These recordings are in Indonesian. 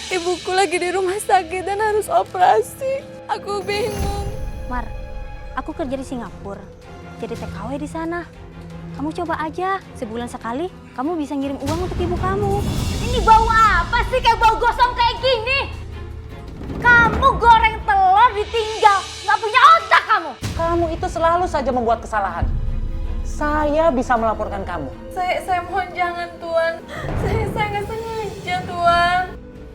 Ibuku lagi di rumah sakit dan harus operasi. Aku bingung. Mar, aku kerja di Singapura. Jadi TKW di sana. Kamu coba aja, sebulan sekali kamu bisa ngirim uang untuk ibu kamu. Ini bau apa sih kayak bau gosong kayak gini? Kamu goreng telur ditinggal, nggak punya otak kamu. Kamu itu selalu saja membuat kesalahan. Saya bisa melaporkan kamu. Saya mohon jangan, Tuan. Saya nggak sengaja, Tuan.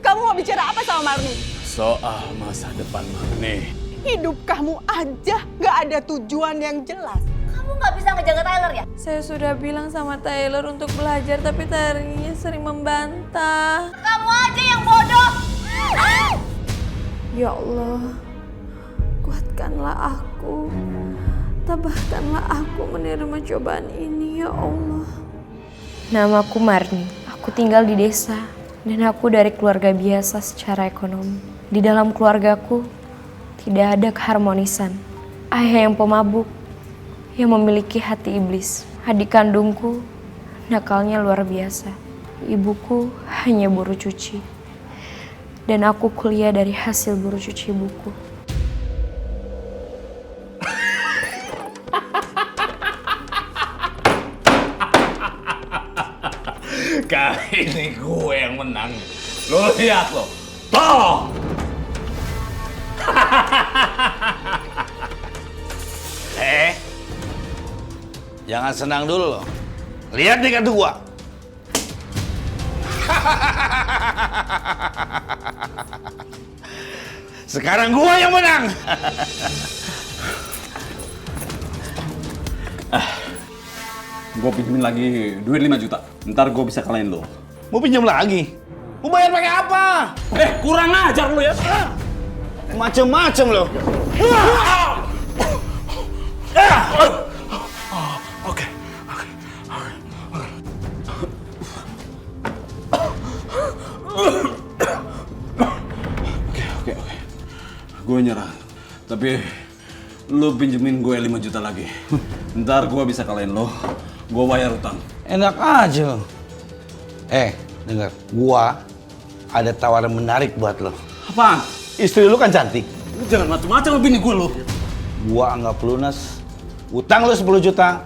Kamu mau bicara apa sama Marni? Soal masa depan Marni. Hidup kamu aja nggak ada tujuan yang jelas. Kamu nggak bisa ngejaga Tyler ya? Saya sudah bilang sama Taylor untuk belajar, tapi Tylernya sering membantah. Kamu aja yang bodoh. Ya Allah, kuatkanlah aku. Tabahkanlah aku menerima cobaan ini, ya Allah. Namaku Marni. Aku tinggal di desa dan aku dari keluarga biasa secara ekonomi. Di dalam keluargaku tidak ada keharmonisan. Ayah yang pemabuk, yang memiliki hati iblis. Adik kandungku nakalnya luar biasa. Ibuku hanya buruh cuci. Dan aku kuliah dari hasil buruh cuci ibuku. Kali ini gue yang menang. Lo lihat lo. Toh! Jangan senang dulu lo. Lihat nih kartu gua. Sekarang gua yang menang. Gue pinjemin lagi duit 5 juta. Ntar gue bisa kalahin lo. Mau pinjam lagi? Mau bayar pakai apa? Kurang ajar lo ya. Macem-macem lo. Oke. Gue nyerah. Tapi lo pinjemin gue 5 juta lagi. Ntar gue bisa kalahin lo. Gue bayar utang. Enak aja. Dengar, gua ada tawaran menarik buat lo. Apaan? Istri lu kan cantik. Lu jangan macam-macam lo bini gue lo. Gua anggap lunas utang lu 10 juta.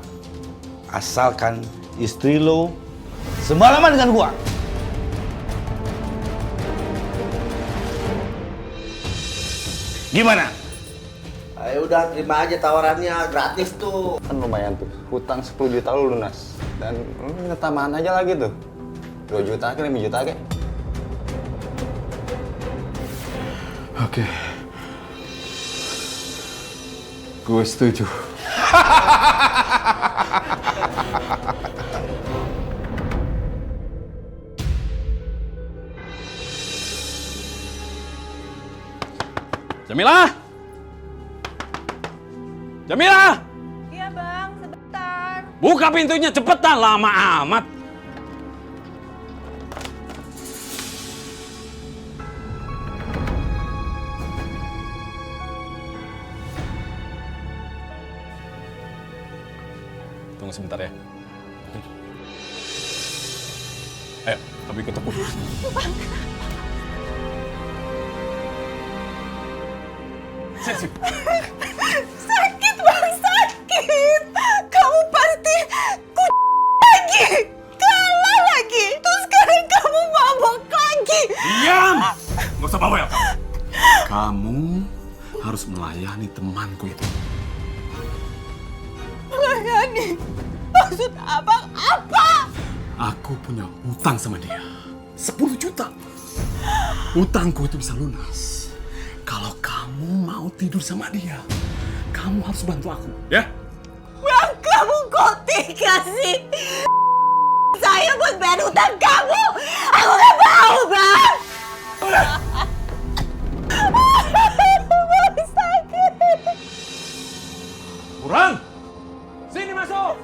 Asalkan istri lu semalaman dengan gua. Gimana? Ayo udah terima aja tawarannya, gratis tuh. Kan lumayan tuh, hutang 10 juta lu lunas. Dan lu minta tambahan aja lagi tuh. 2 juta ke 5 juta ke. Oke. Gue setuju. Jamila! Jamila! Iya bang, sebentar. Buka pintunya cepetan, lama amat. Tunggu sebentar ya. Ayo, kami ikut aku. Sip. Sakit bang, sakit. Kamu pasti lagi, kalah lagi. Terus sekarang kamu mabok lagi. Diam! Nggak usah bawel kamu. Kamu harus melayani temanku itu. Melayani? Maksud abang apa? Aku punya hutang sama dia. 10 juta. Hutangku itu bisa lunas. Kalau kamu mau tidur sama dia, kamu harus bantu aku, ya? Bang, kamu kok tega sih? Saya buat bayar utang kamu. Aku gak mau, bang. Bang, sakit. Burhan! Sini masuk!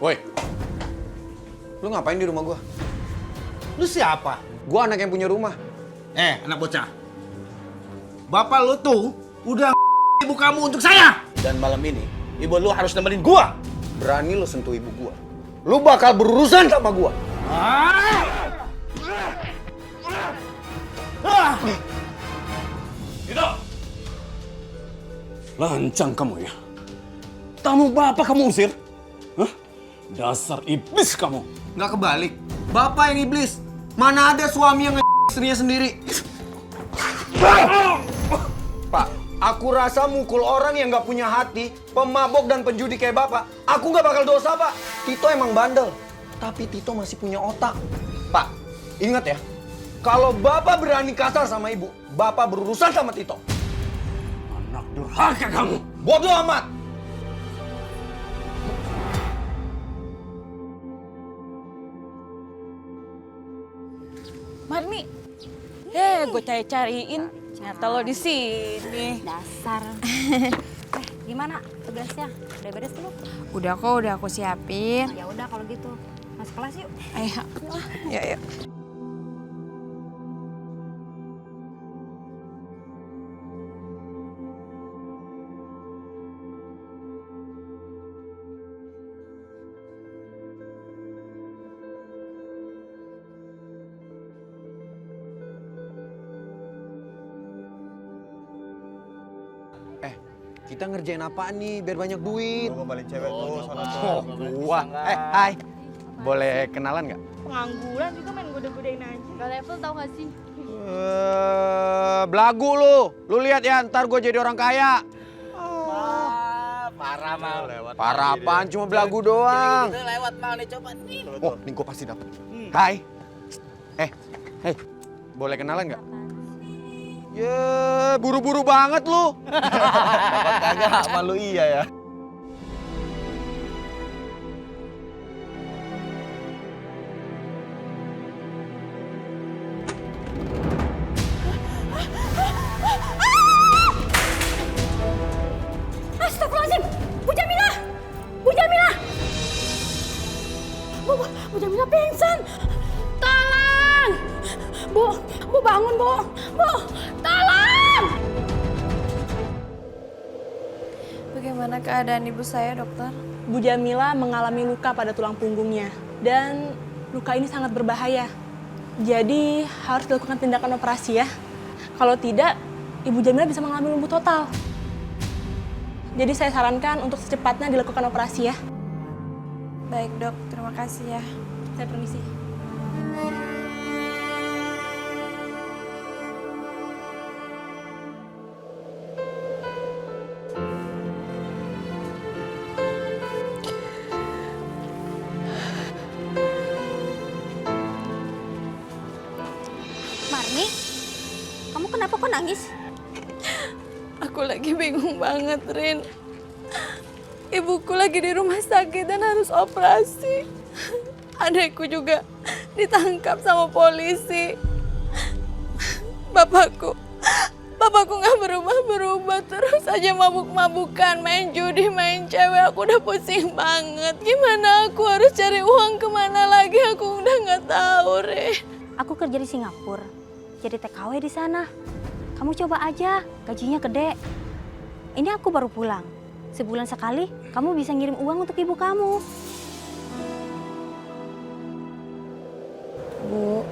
Woi, lu ngapain di rumah gua? Lu siapa? Gua anak yang punya rumah. Anak bocah. Bapak lu tuh udah ibu kamu untuk saya. Dan malam ini, ibu lu harus nemenin gua. Berani lu sentuh ibu gua. Lu bakal berurusan sama gua. Itu! Lancang kamu ya? Tamu bapak kamu usir? Hah? Dasar iblis kamu! Nggak kebalik. Bapak yang iblis. Mana ada suami yang istrinya sendiri? Pak, aku rasa mukul orang yang nggak punya hati, pemabok dan penjudi kayak bapak, aku nggak bakal dosa, Pak. Tito emang bandel, tapi Tito masih punya otak. Pak, ingat ya, kalau bapak berani kasar sama ibu, bapak berurusan sama Tito. Anak durhaka kamu! Bodoh amat! Marni, gue cari-cariin. Ternyata lo di sini. Dasar. Gimana tugasnya? Udah beres belum? Udah kok, udah aku siapin. Ya udah kalau gitu. Masuk kelas yuk. Ayo, ya. Kita ngerjain apaan nih biar banyak duit? Gua balik cewek tuh, sana tuh. Oh, gua. Hai. Boleh kenalan nggak? Pengangguran juga main goda-godain aja. Gak level tau gak sih? Belagu lu. Lu lihat ya, ntar gue jadi orang kaya. Parah mal. Parah apaan, cuma belagu doang. Itu lewat mal nih, coba nih. Oh, nih gue pasti dapet. Hai. Hei. Boleh kenalan nggak? Ya, buru-buru banget lu. Dapat kagak, malu iya ya. Astagfirullahaladzim! Bu Jamila! Bu Jamila! Bu Jamila pingsan! Tolong! Bu bangun, Bu! Bu, tolong! Bagaimana keadaan ibu saya, dokter? Bu Jamila mengalami luka pada tulang punggungnya. Dan luka ini sangat berbahaya. Jadi harus dilakukan tindakan operasi ya. Kalau tidak, Ibu Jamila bisa mengalami lumpuh total. Jadi saya sarankan untuk secepatnya dilakukan operasi ya. Baik dok, terima kasih ya. Saya permisi. Marni, kamu kenapa kok nangis? Aku lagi bingung banget, Rin. Ibuku lagi di rumah sakit dan harus operasi. Adekku juga ditangkap sama polisi. Bapakku nggak berubah-berubah, terus aja mabuk-mabukan, main judi, main cewek. Aku udah pusing banget. Gimana aku harus cari uang kemana lagi? Aku udah nggak tahu, Rin. Aku kerja di Singapura, jadi TKW di sana. Kamu coba aja, gajinya gede. Ini aku baru pulang. Sebulan sekali, kamu bisa ngirim uang untuk ibu kamu. Bu,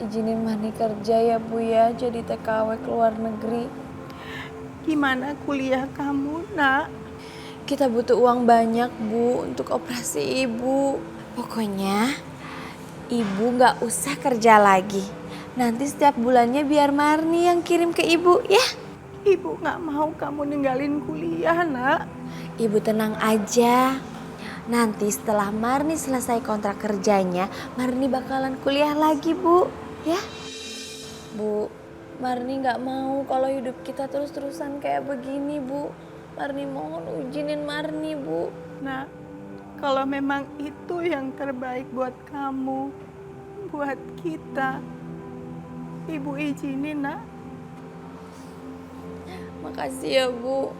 izinin Marni kerja ya Bu ya, jadi TKW ke luar negeri. Gimana kuliah kamu, Nak? Kita butuh uang banyak Bu untuk operasi ibu. Pokoknya ibu nggak usah kerja lagi. Nanti setiap bulannya biar Marni yang kirim ke ibu ya. Ibu nggak mau kamu ninggalin kuliah, Nak. Ibu tenang aja. Nanti setelah Marni selesai kontrak kerjanya, Marni bakalan kuliah lagi Bu. Ya? Bu, Marni nggak mau kalau hidup kita terus-terusan kayak begini Bu. Marni mohon izinin Marni Bu. Nah, kalau memang itu yang terbaik buat kamu, buat kita, Ibu izinin, Nak. Makasih ya Bu.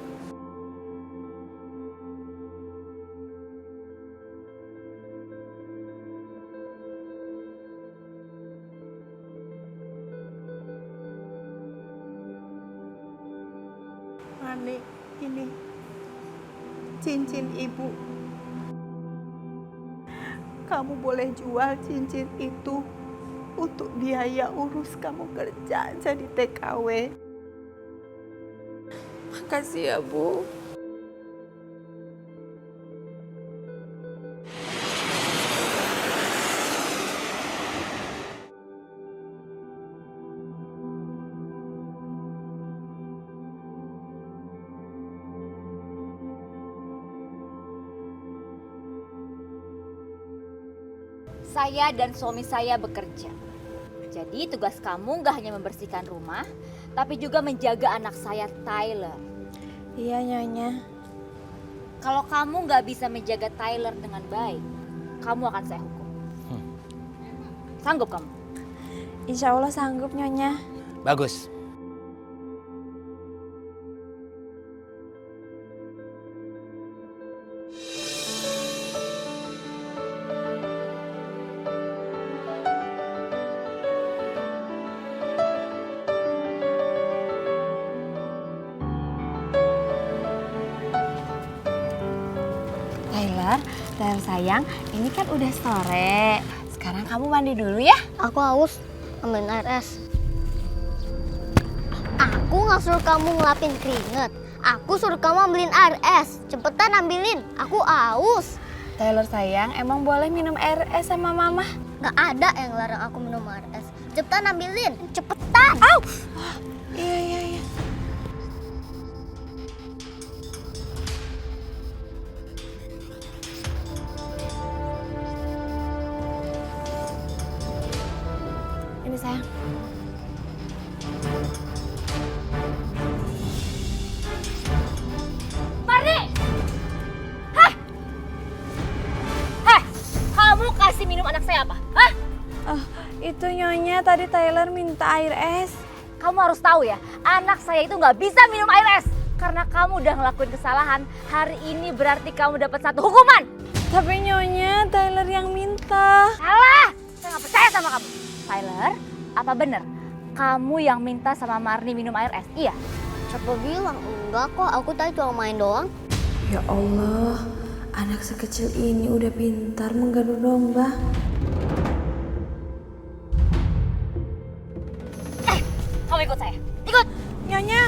Marni, ini cincin Ibu. kamu boleh jual cincin itu untuk biaya urus kamu kerja jadi TKW. Makasih ya, Bu. Saya dan suami saya bekerja. Jadi tugas kamu nggak hanya membersihkan rumah, tapi juga menjaga anak saya Tyler. Iya, Nyonya. Kalau kamu nggak bisa menjaga Tyler dengan baik, kamu akan saya hukum. Sanggup kamu? Insya Allah sanggup, Nyonya. Bagus. Tyler sayang, ini kan udah sore. Sekarang kamu mandi dulu ya. Aku haus, ambilin air es. Aku nggak suruh kamu ngelapin keringet. Aku suruh kamu ambilin air es. Cepetan ambilin, aku haus. Tyler sayang, emang boleh minum air es sama mama? Nggak ada yang larang aku minum air es. Cepetan ambilin, cepetan. Iya. Ini sayang. Marni! Hah? Kamu kasih minum anak saya apa? Hah? Itu Nyonya, tadi Tyler minta air es. Kamu harus tahu ya, anak saya itu nggak bisa minum air es. Karena kamu udah ngelakuin kesalahan, hari ini berarti kamu dapat satu hukuman. Tapi Nyonya, Tyler yang minta. Salah! Saya nggak percaya sama kamu. Tyler, apa bener kamu yang minta sama Marni minum air es? Iya? Siapa bilang? Enggak kok, aku tadi cuma main doang. Ya Allah, anak sekecil ini udah pintar menggadu domba. Kamu ikut saya. Ikut! Nyonya.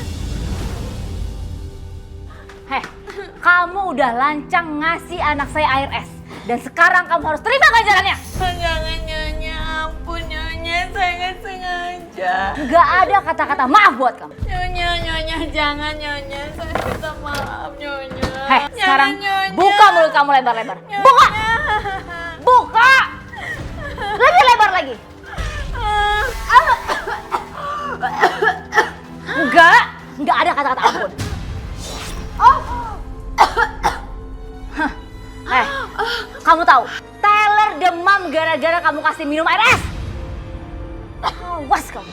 Kamu udah lancang ngasih anak saya air es. Dan sekarang kamu harus terima ganjarannya. Jangan Nyonya, ampun Nyonya, saya nggak sengaja. Nggak ada kata-kata maaf buat kamu. Nyonya, jangan Nyonya, saya minta maaf Nyonya. Sekarang Nyonya. buka mulut kamu lebar-lebar. Buka! Buka! Lebih lebar lagi. Nggak ada kata-kata ampun. Kamu tahu, Tyler demam gara-gara kamu kasih minum air es. Awas kamu.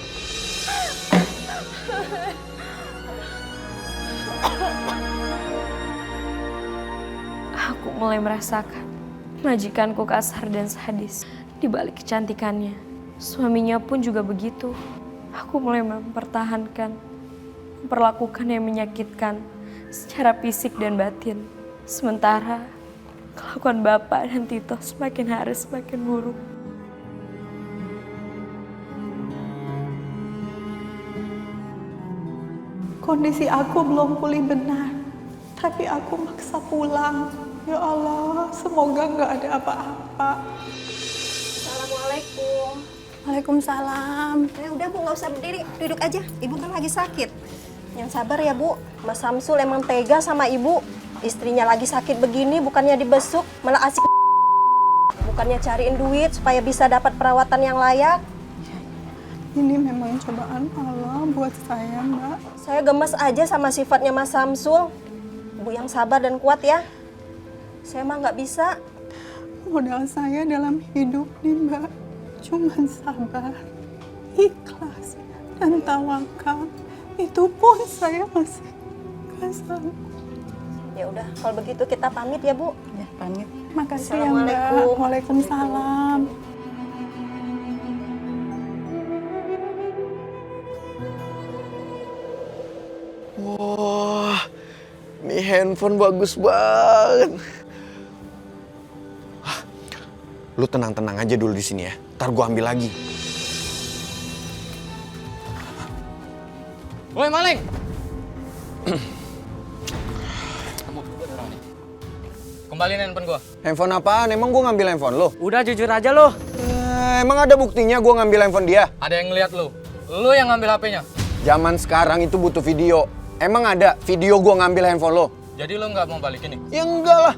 Aku mulai merasakan majikanku kasar dan sadis. Di balik kecantikannya, suaminya pun juga begitu. Aku mulai memperlakukan yang menyakitkan secara fisik dan batin. Sementara kelakuan Bapak dan Tito semakin hari semakin buruk. Kondisi aku belum pulih benar, tapi aku maksa pulang. Ya Allah, semoga nggak ada apa-apa. Assalamualaikum. Waalaikumsalam. Udah Bu, nggak usah berdiri, duduk aja. Ibu kan lagi sakit. Yang sabar ya Bu, Mas Samsul emang tega sama ibu. Istrinya lagi sakit begini, bukannya dibesuk, malah asik. Bukannya cariin duit supaya bisa dapat perawatan yang layak. Ini memang cobaan Allah buat saya, Mbak. Saya gemes aja sama sifatnya Mas Samsul. Bu yang sabar dan kuat ya. Saya mah nggak bisa. Modal saya dalam hidup nih, Mbak, cuma sabar, ikhlas, dan tawakal. Itu pun saya masih nggak sanggup. Ya udah, kalau begitu kita pamit ya Bu. Ya, pamit. Makasih ya, Mbak. Waalaikumsalam. Wah, ini handphone bagus banget. Lu tenang-tenang aja dulu di sini ya. Ntar gua ambil lagi. Woi maling! Kembaliin handphone gua. Handphone apaan? Emang gua ngambil handphone lu? Udah jujur aja lu. Emang ada buktinya gua ngambil handphone dia? Ada yang ngeliat lu. Lu yang ngambil HP-nya. Zaman sekarang itu butuh video. Emang ada video gua ngambil handphone lo? Jadi lu nggak mau balikin nih? Ya enggak lah.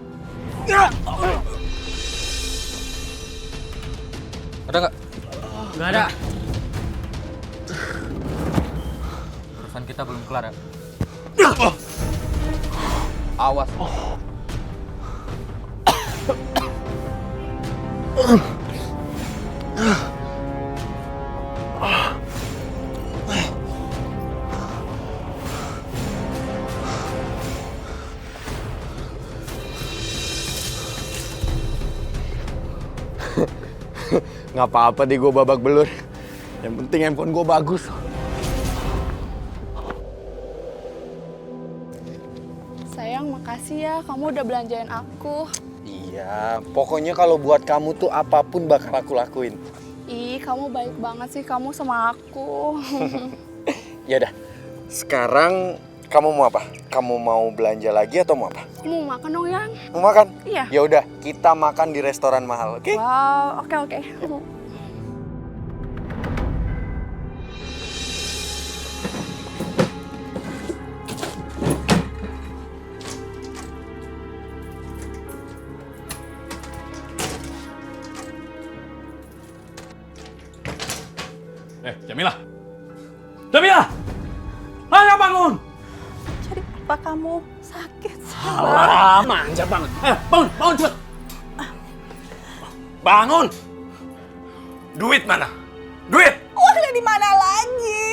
Ya. Ada nggak? Nggak ada. Urusan kita belum kelar ya. Awas. Nggak apa-apa deh gue babak belur. Yang penting handphone gue bagus. Sayang, makasih ya kamu udah belanjain aku. Iya, pokoknya kalau buat kamu tuh apapun bakal aku lakuin. Ih, kamu baik banget sih kamu sama aku. Ya udah. Sekarang kamu mau apa? Kamu mau belanja lagi atau mau apa? Aku mau makan dong, Yang. Mau makan? Iya. Ya udah, kita makan di restoran mahal, oke? Wow, oke. Jamilah! Jamilah! Ayo bangun! Jadi apa kamu sakit? Alah, manja banget. Bangun cepet. Bangun! Duit mana? Duit! Uangnya di mana lagi?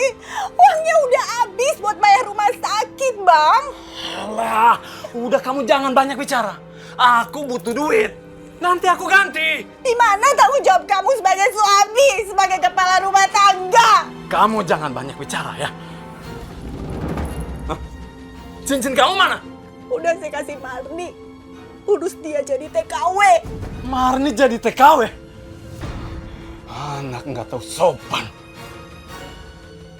Uangnya udah habis buat bayar rumah sakit, Bang. Alah, udah kamu jangan banyak bicara. Aku butuh duit. Nanti aku ganti. Di mana tanggung jawab kamu sebagai suami, sebagai kepala rumah tangga? Kamu jangan banyak bicara ya. Hah? Cincin kamu mana? Udah saya kasih Marni. Urus dia jadi TKW. Marni jadi TKW? Anak nggak tahu sopan.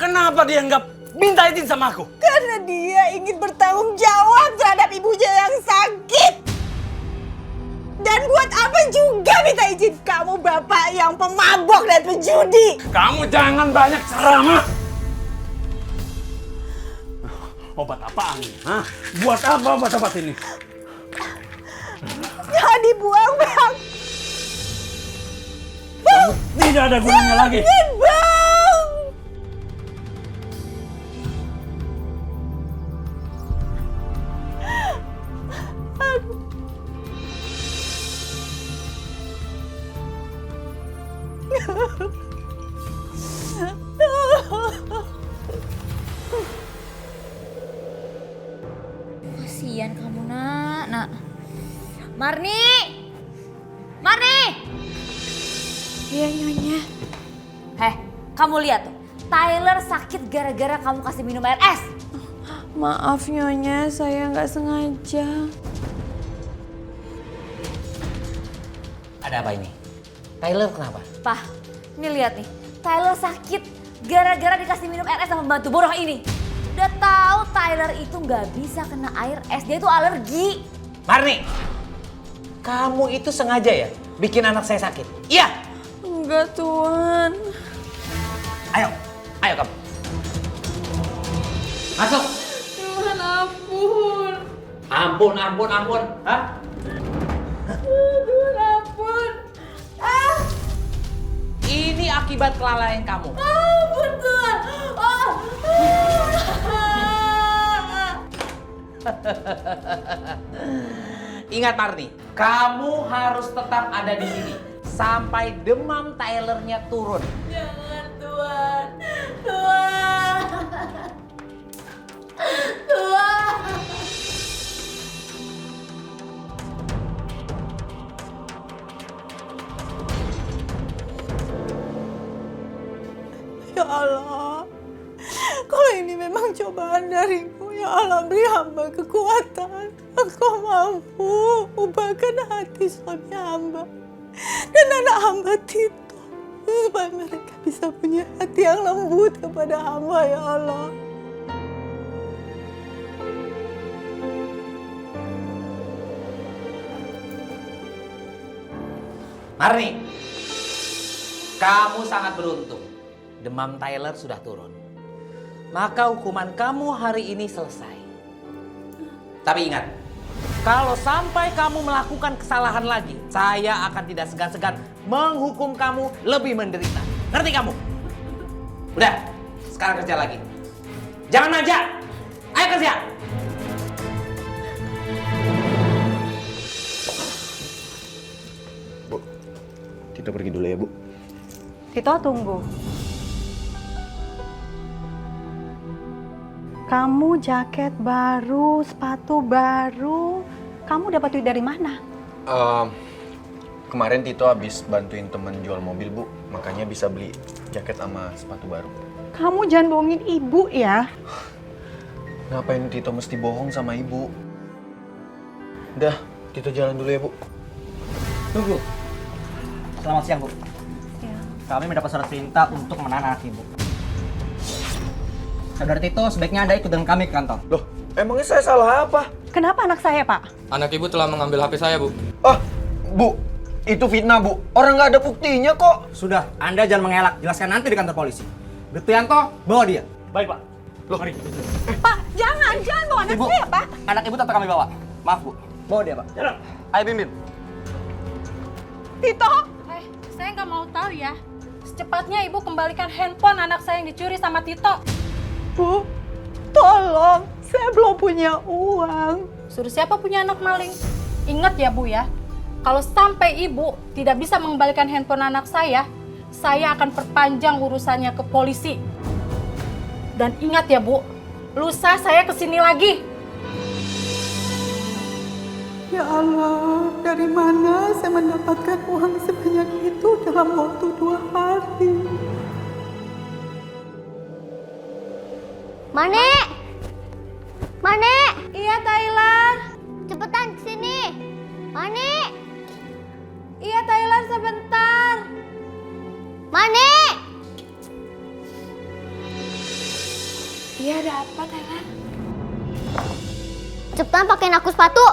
Kenapa dia nggak minta izin sama aku? Karena dia ingin bertanggung jawab terhadap ibunya yang sakit. Dan buat apa juga minta izin kamu, bapak yang pemabok dan penjudi? Kamu jangan banyak ceramah. Obat apaan ini? Hah? Buat apa obat-obat ini? Jangan dibuang, Bang. Kamu tidak ada gunanya lagi. Jangan, Bang. Kasian kamu, nak. Marni! Marni! Iya, Nyonya. Heh, kamu lihat tuh. Tyler sakit gara-gara kamu kasih minum air es. Maaf, Nyonya. Saya nggak sengaja. Ada apa ini? Tyler kenapa? Pah, ini lihat nih. Tyler sakit gara-gara dikasih minum air es sama pembantu bodoh ini. Udah tahu Tyler itu nggak bisa kena air es. Dia itu alergi. Marni, kamu itu sengaja ya bikin anak saya sakit? Iya. Enggak, Tuan. Ayo kamu. Masuk. Tuhan, ampun. Ampun. Hah? Tuhan, ampun. Ini akibat kelalaian kamu. Ampun, Tuhan. Ingat Marni, kamu harus tetap ada di sini sampai demam Tylernya turun. Jangan, Tuhan. Tuhan. Tuhan. Ya Allah, kalau ini memang cobaan darimu, ya Allah beri hamba kekuatan. Engkau mampu ubahkan hati suami hamba. Dan anak hamba Tito. Supaya mereka bisa punya hati yang lembut kepada hamba, ya Allah. Marni, kamu sangat beruntung. Demam Tyler sudah turun. Maka hukuman kamu hari ini selesai. Tapi ingat, kalau sampai kamu melakukan kesalahan lagi, saya akan tidak segan-segan menghukum kamu lebih menderita. Ngerti kamu? Udah, sekarang kerja lagi. Jangan manja. Ayo kerja. Bu, Tito pergi dulu ya, Bu. Tito, tunggu. Kamu jaket baru, sepatu baru. Kamu dapat duit dari mana? Kemarin Tito habis bantuin temen jual mobil, Bu. Makanya bisa beli jaket sama sepatu baru. Kamu jangan bohongin ibu ya. Ngapain Tito mesti bohong sama ibu? Udah, Tito jalan dulu ya, Bu. Tunggu. Selamat siang, Bu. Kami mendapat surat perintah untuk menahan anak Ibu. Saudara Tito, sebaiknya Anda ikut dengan kami ke kantor. Loh, emangnya saya salah apa? Kenapa anak saya, Pak? Anak Ibu telah mengambil HP saya, Bu. Ah, Bu, itu fitnah, Bu. Orang nggak ada buktinya kok. Sudah, Anda jangan mengelak. Jelaskan nanti di kantor polisi. Briktianto, bawa dia. Baik, Pak. Loh, mari. Pak, jangan bawa anak Ibu, saya, Pak. anak Ibu tetap kami bawa. Maaf, Bu. Bawa dia, Pak. Jalan. Ayo, Bim. Tito! Saya nggak mau tahu ya. Secepatnya Ibu kembalikan handphone anak saya yang dicuri sama Tito. Bu, tolong. Saya belum punya uang. Suruh siapa punya anak maling? Ingat ya Bu ya, kalau sampai Ibu tidak bisa mengembalikan handphone anak saya akan perpanjang urusannya ke polisi. Dan ingat ya Bu, lusa saya kesini lagi. Ya Allah, dari mana saya mendapatkan uang sebanyak itu dalam waktu 2 hari? Mane! Mane! Iya, Tyler. Cepetan kesini. Mane! Iya, Tyler, sebentar. Mane! Iya, ada apa, Tyler? Cepetan pakein aku sepatu.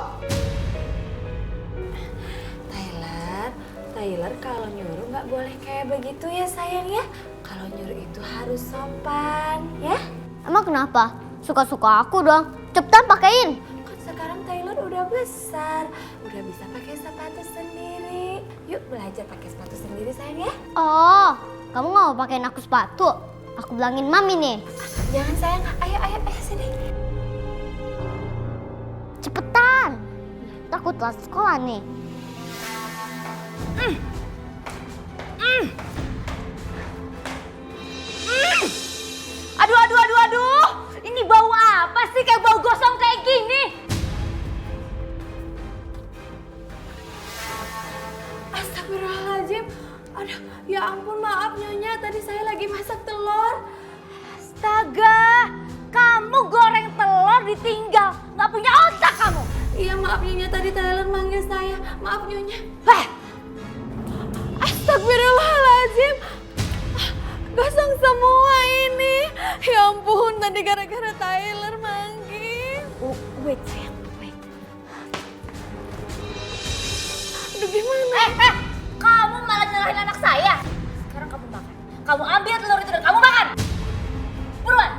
Tyler, kalau nyuruh nggak boleh kayak begitu ya, sayang ya. Kalau nyuruh itu harus sopan, ya. Emang kenapa? Suka-suka aku dong. Cepetan pakein. Kan sekarang Tyler udah besar, udah bisa pakai sepatu sendiri. Yuk belajar pakai sepatu sendiri, sayang ya. Oh, kamu nggak mau pakein aku sepatu? Aku bilangin mami nih. Jangan sayang, ayo sini. Cepetan. Takut telat sekolah nih. Aduh. Ini bau apa sih kayak bau gosong kayak gini? Astagfirullahaladzim. Aduh, ya ampun, maaf Nyonya. Tadi saya lagi masak telur. Astaga, kamu goreng telur ditinggal. Nggak punya otak kamu. Iya, maaf Nyonya. Tadi Tyler manggil saya. Maaf Nyonya. Astagfirullahaladzim. Gosong semua ini. Ya ampun, tadi gara-gara Tyler manggil. Wait, sayang. Wait. Aduh, gimana? Kamu malah nyalahin anak saya. Sekarang kamu makan. Kamu ambil telur itu dan kamu makan. Buruan.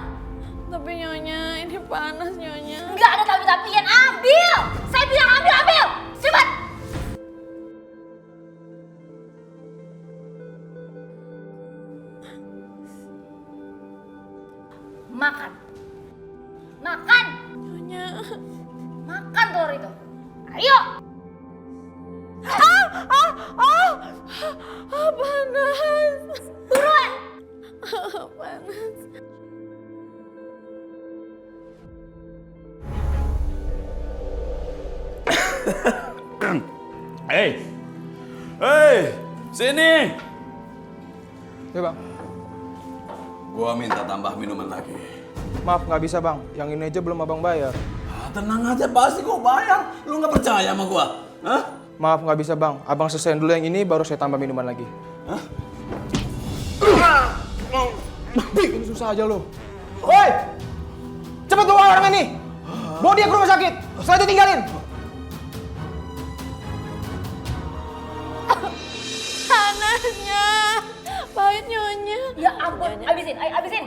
Tapi Nyonya, ini panas Nyonya. Nggak ada tapi-tapian. Ambil. Saya bilang ambil. Cepat. Makan. Nyonya. Makan telur itu. Ayo. Panas. Buruan. Panas. Hei, sini. Ya bang. Gua minta tambah minuman lagi. Maaf nggak bisa bang, yang ini aja belum abang bayar. Tenang aja, pasti gua bayar. Lu nggak percaya sama gua? Hah? Maaf nggak bisa bang. Abang selesaiin dulu yang ini baru saya tambah minuman lagi. Hah? Ini susah aja lo. Woi! Cepet bawa orang ini! Bawa dia ke rumah sakit! Setelah itu tinggalin! Panasnya, pahit nyonya. Ya ampun, habisin, ayo habisin.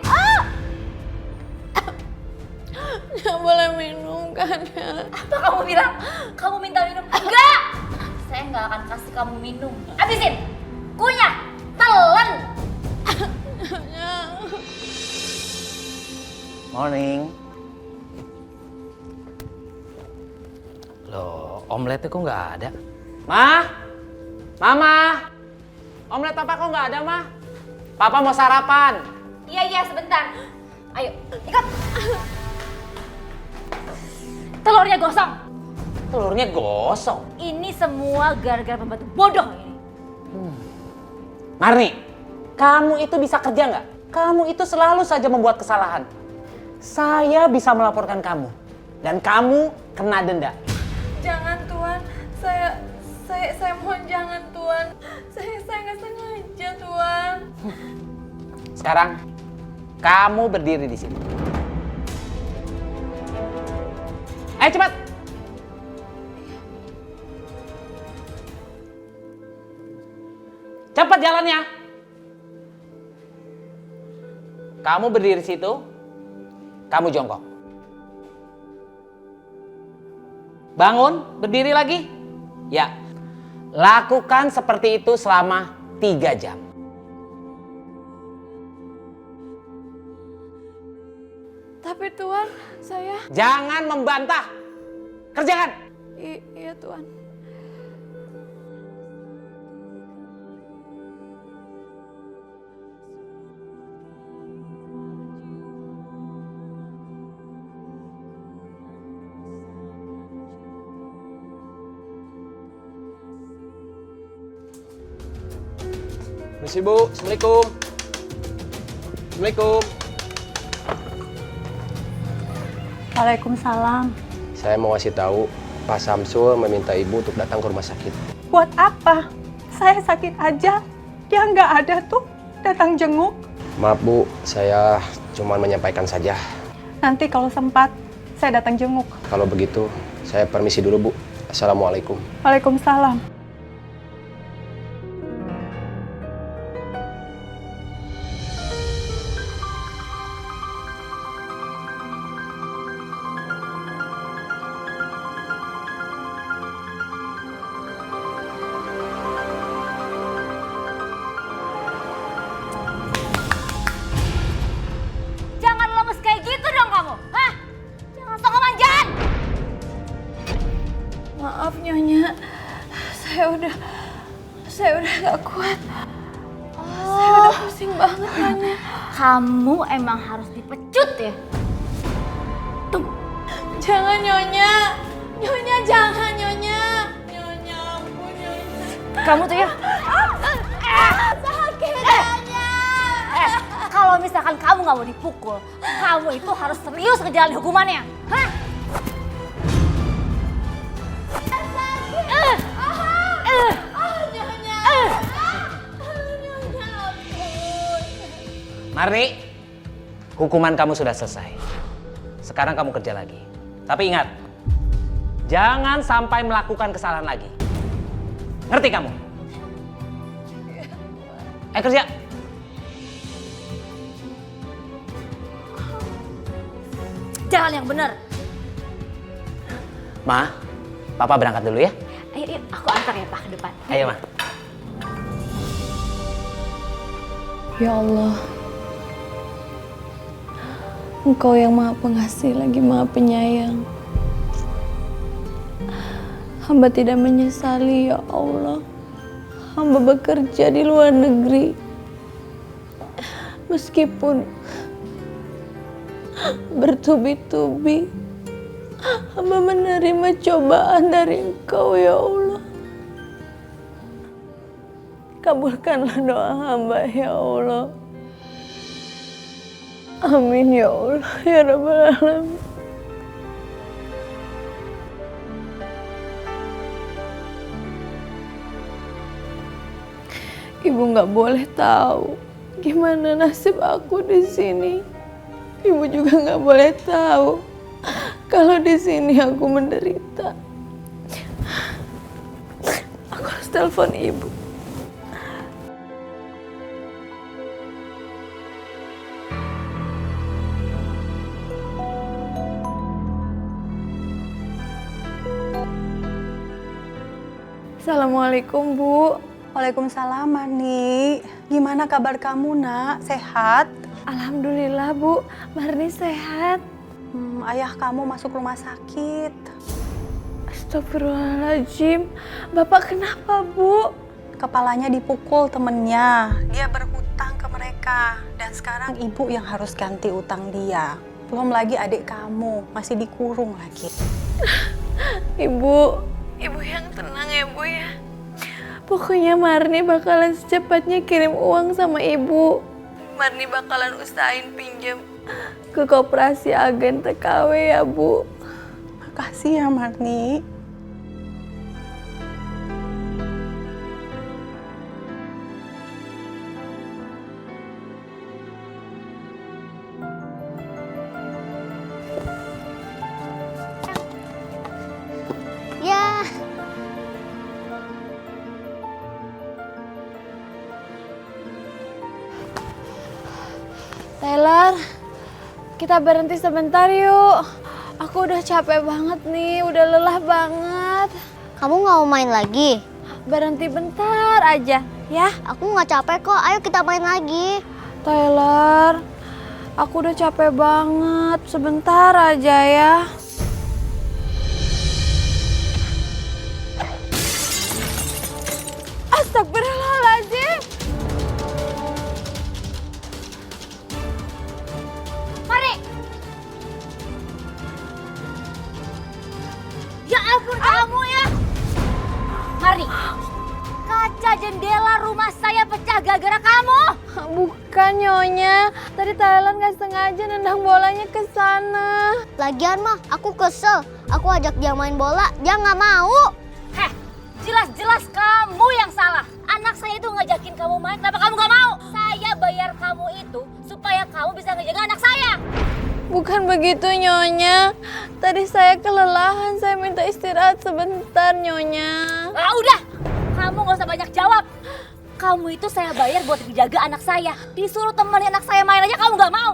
Nggak boleh minum kan ya. Apa kamu bilang? Kamu minta minum? Enggak! Saya nggak akan kasih kamu minum. Habisin! Kunyah! Telan! Morning. Loh, omeletnya kok nggak ada? Ma? Mama? Omelet papa kok nggak ada, Ma? Papa mau sarapan. Iya, sebentar. Ayo, ikut. Telurnya gosong. Telurnya gosong? Ini semua gara-gara pembantu bodoh ini. Marni, kamu itu bisa kerja nggak? Kamu itu selalu saja membuat kesalahan. Saya bisa melaporkan kamu. Dan kamu kena denda. Jangan Tuan, saya mohon jangan Tuan. Saya nggak sengaja Tuan. Sekarang, kamu berdiri di sini. Ayo cepat. Cepat jalannya. Kamu berdiri situ. Kamu jongkok. Bangun, berdiri lagi. Ya. Lakukan seperti itu selama 3 jam. Tapi Tuan, saya... Jangan membantah. Kerjakan. Iya Tuan. Permisi Bu, Assalamualaikum. Assalamualaikum. Waalaikumsalam. Saya mau kasih tahu, Pak Samsul meminta Ibu untuk datang ke rumah sakit. Buat apa? Saya sakit aja. Dia nggak ada tuh datang jenguk. Maaf Bu, saya cuma menyampaikan saja. Nanti kalau sempat, saya datang jenguk. Kalau begitu, saya permisi dulu Bu. Assalamualaikum. Waalaikumsalam. Jangan lemes kayak gitu dong kamu. Hah? Jangan sok manjat. Maaf Nyonya, saya udah gak kuat. Saya udah pusing banget Nyonya. Kamu emang harus dipecut ya. Tunggu. Jangan Nyonya. Nyonya jangan Nyonya. Nyonya ampun Nyonya. Kamu tuh ya. Sakit Nyonya. Kalau misalkan kamu nggak mau dipukul, kamu itu harus serius ngejalani hukumannya. Hah? Marni, hukuman kamu sudah selesai. Sekarang kamu kerja lagi. Tapi ingat, jangan sampai melakukan kesalahan lagi. Ngerti kamu? Ayo kerja. Jalan yang benar. Ma, Papa berangkat dulu ya. Ayo, aku antar ya Pak ke depan. Ayo, Ma. Ya Allah, Engkau yang Maha Pengasih lagi Maha Penyayang. Hamba tidak menyesali ya Allah. Hamba bekerja di luar negeri. Meskipun bertubi-tubi, hamba menerima cobaan dari Engkau ya Allah. Kabulkanlah doa hamba ya Allah. Amin ya Allah ya Rabbal Alamin. Ibu nggak boleh tahu gimana nasib aku di sini. Ibu juga nggak boleh tahu kalau di sini aku menderita. Aku harus telepon ibu. Assalamualaikum, Bu. Waalaikumsalam, Marni. Gimana kabar kamu, Nak? Sehat? Alhamdulillah, Bu. Marni sehat. Ayah kamu masuk rumah sakit. Astagfirullahaladzim. Bapak kenapa, Bu? Kepalanya dipukul temennya. Dia berhutang ke mereka. Dan sekarang ibu yang harus ganti utang dia. Belum lagi adik kamu, masih dikurung lagi. Ibu yang tenang ya, Bu ya. Pokoknya Marni bakalan secepatnya kirim uang sama Ibu. Marni bakalan usahain pinjam ke koperasi agen TKW ya, Bu. Makasih ya, Marni. Ya. Tyler, kita berhenti sebentar yuk. Aku udah capek banget nih, udah lelah banget. Kamu nggak mau main lagi? Berhenti bentar aja, ya? Aku nggak capek kok, ayo kita main lagi. Tyler, aku udah capek banget, sebentar aja ya. Astagfirullahaladzim. Mari. Ya ampun kamu ya. Mari. Kaca jendela rumah saya pecah gara-gara kamu. Bukan Nyonya, tadi Thailand gak sengaja nendang bolanya ke sana. Lagian mah aku kesel. Aku ajak dia main bola, dia nggak mau. Heh, jelas-jelas kamu yang salah. Anak saya itu ngajakin kamu main, kenapa kamu gak mau? Saya bayar kamu itu supaya kamu bisa ngejaga anak saya. Bukan begitu Nyonya, tadi saya kelelahan, saya minta istirahat sebentar Nyonya. Ah udah, kamu gak usah banyak jawab. Kamu itu saya bayar buat menjaga anak saya. Disuruh temani anak saya main aja kamu gak mau.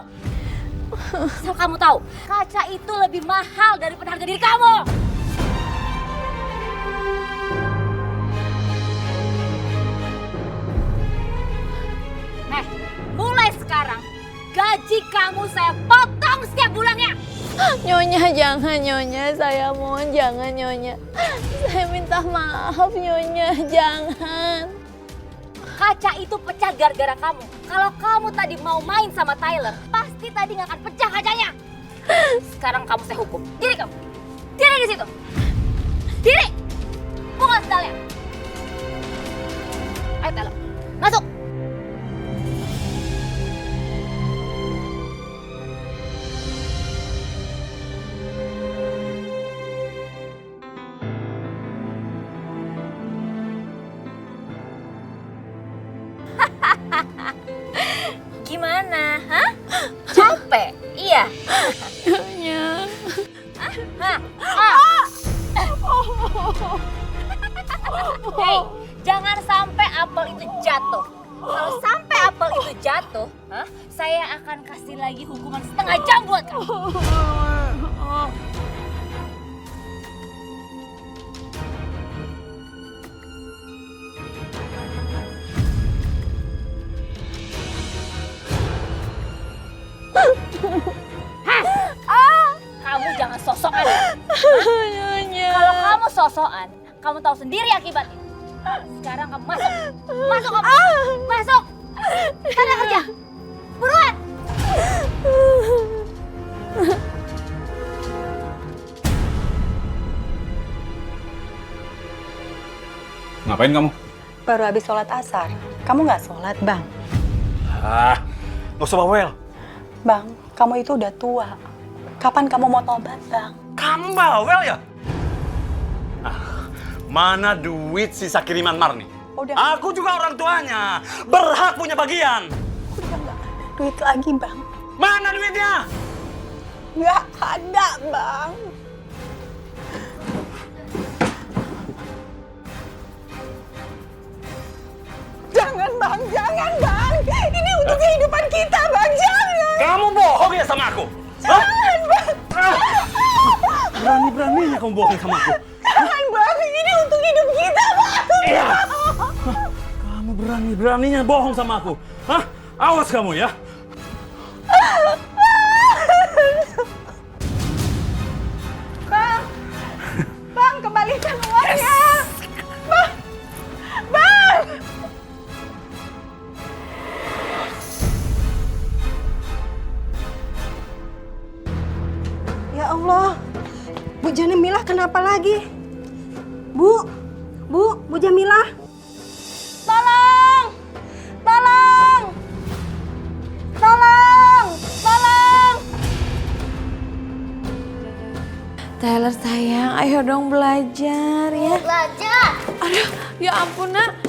Asal kamu tahu, kaca itu lebih mahal daripada harga diri kamu. Nah, mulai sekarang gaji kamu saya potong setiap bulannya. Nyonya jangan Nyonya, saya mohon jangan Nyonya. Saya minta maaf Nyonya, jangan. Kaca itu pecah gara-gara kamu. Kalau kamu tadi mau main sama Tyler, pasti tadi nggak akan pecah kacanya. Sekarang kamu saya hukum. Diri kamu. Diri di situ. Diri. Buka sendalnya. Ayo Tyler, masuk. Gimana, hah? Capek? Iya. Nyonya. Hah? Hei, jangan sampai apel itu jatuh. Kalau sampai apel itu jatuh, saya akan kasih lagi hukuman setengah jam buat kamu. Kamu jangan sosokan ya. Nyonya. Kalau kamu sosokan, kamu tahu sendiri akibatnya. Sekarang kamu masuk. Masuk kamu. Masuk. Sana kerja. Buruan. Ngapain kamu? Baru habis sholat asar. Kamu nggak sholat, Bang? Nggak usah bawel. Bang, kamu itu udah tua. Kapan kamu mau tobat, Bang? Kamu bawel ya? Mana duit sisa kiriman Marni? Aku juga orang tuanya. Berhak punya bagian. Udah nggak ada duit lagi, Bang. Mana duitnya? Nggak ada, Bang. Jangan, Bang. Jangan, Bang. Ini untuk kehidupan kita, Bang. Jangan. Kamu bohong ya sama aku? Jangan, Bang. Berani-beraninya kamu bohong sama aku. Jangan, Bang. Ini untuk hidup kita, Bang. Iya. Kamu berani-beraninya bohong sama aku. Hah? Awas kamu ya. Bang. Bang, kembalikan uangnya. Bang. Bang. Ya Allah, Bu Jamilah kenapa lagi? Bu Jamilah. Tolong! Tolong! Tolong! Tolong! Tyler sayang, ayo dong belajar ya. Belajar. Aduh, ya ampun nak.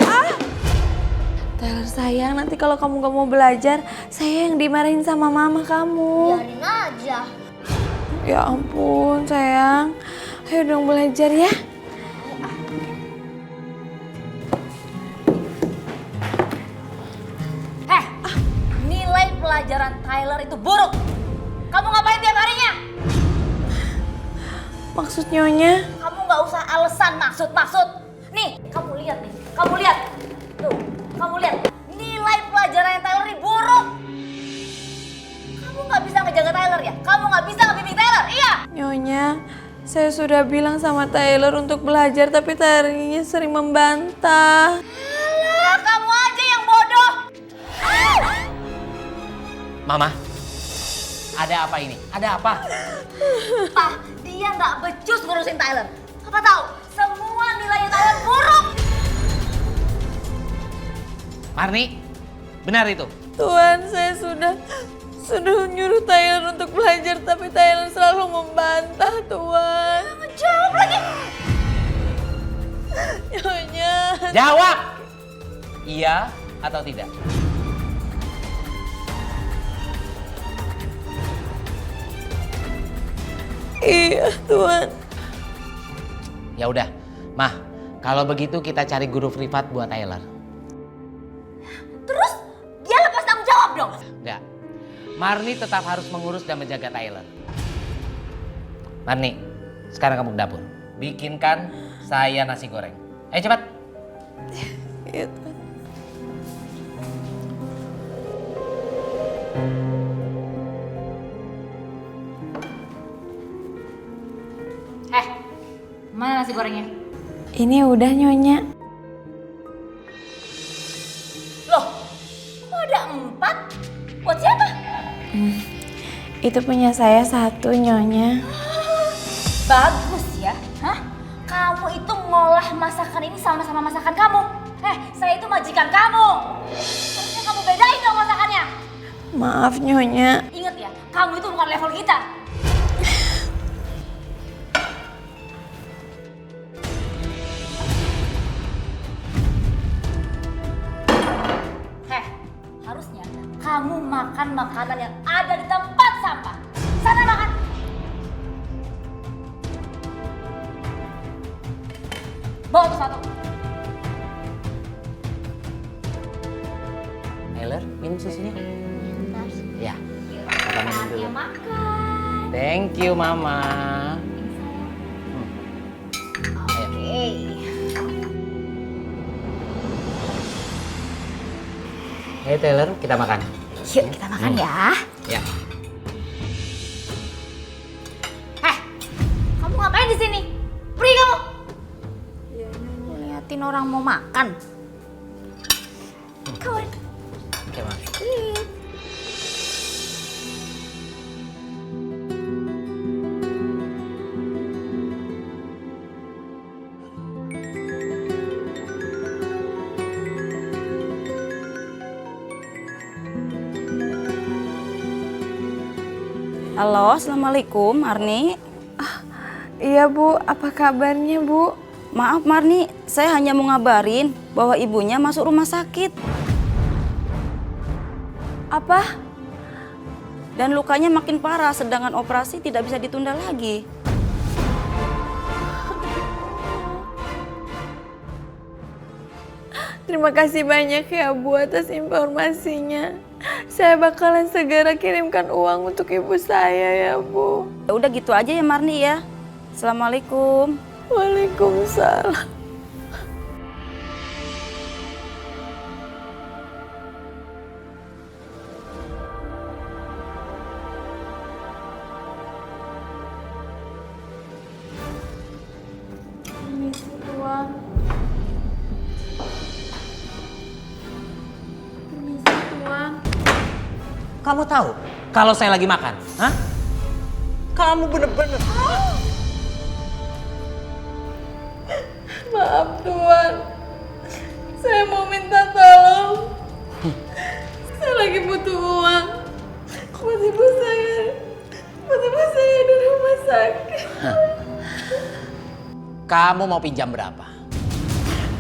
Tyler sayang, nanti kalau kamu gak mau belajar, saya yang dimarahin sama mama kamu. Biarin aja. Ya ampun sayang, ayo dong belajar ya. Nilai pelajaran Tyler itu buruk. Kamu ngapain tiap harinya? Maksud Nyonya? Kamu nggak usah alasan maksud. Nih, kamu lihat nih. Kamu lihat. Tuh, kamu lihat. Nilai pelajaran Tyler ini buruk. Kamu nggak bisa ngejaga Tyler ya? Kamu nggak bisa ngebimbing Tyler, iya? Nyonya, saya sudah bilang sama Tyler untuk belajar tapi Tylernya sering membantah. Alah, kamu aja yang bodoh. Mama, ada apa ini? Ada apa? Pak, dia nggak becus ngurusin Tyler. Apa tahu? Semua nilainya Tyler buruk. Marni, benar itu? Tuhan, saya sudah nyuruh Tyler untuk belajar tapi Tyler selalu membantah, Tuhan. Jawab lagi. Nyonya. Jawab! Iya atau tidak? Iya, Tuhan. Ya udah, Mah, kalau begitu kita cari guru privat buat Tyler. Terus dia lepas tanggung jawab dong. Enggak. Marni tetap harus mengurus dan menjaga Tyler. Marni, sekarang kamu ke dapur. Bikinkan saya nasi goreng. Ayo cepat. Iya, Tuhan. Mana nasi gorengnya? Ini udah Nyonya. Loh, kok ada 4? Buat siapa? Itu punya saya 1, Nyonya. Bagus ya, hah? Kamu itu ngolah masakan ini sama-sama masakan kamu. Saya itu majikan kamu. Harusnya kamu bedain dong masakannya. Maaf Nyonya. Ingat ya, kamu itu bukan level kita. Harusnya kamu makan makanan yang ada di tempat sampah. Sana makan. Bawa tuh 1. Tyler, minum susunya. Ya. Saatnya makan. Thank you, Mama. Oke. Hey Tyler, kita makan. Yuk kita makan ya. Ya. Kamu ngapain di sini? Pergi kamu. Liatin orang mau makan. Come on. Oke, Ma. Halo, Assalamualaikum Marni. Iya Bu, apa kabarnya Bu? Maaf Marni, saya hanya mau ngabarin bahwa ibunya masuk rumah sakit. Apa? Dan lukanya makin parah, sedangkan operasi tidak bisa ditunda lagi. Terima kasih banyak ya Bu atas informasinya. Saya bakalan segera kirimkan uang untuk ibu saya ya Bu. Ya udah gitu aja ya Marni ya. Assalamualaikum. Waalaikumsalam. Permisi tuan. Permisi tuan. Kamu tahu kalau saya lagi makan? Hah? Kamu bener-bener. Maaf tuan. Saya mau minta tolong. Saya lagi butuh uang. Buat ibu saya di rumah sakit. Kamu mau pinjam berapa?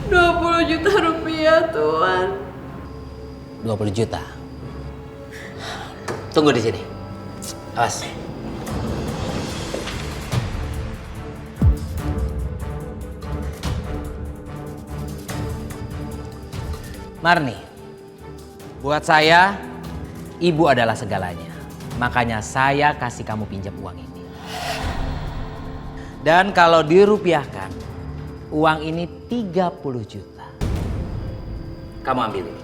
20 juta rupiah tuan. 20 juta. Tunggu di sini. Awas. Marni, buat saya, ibu adalah segalanya. Makanya saya kasih kamu pinjam uang ini. Dan kalau dirupiahkan, uang ini 30 juta. Kamu ambil ini.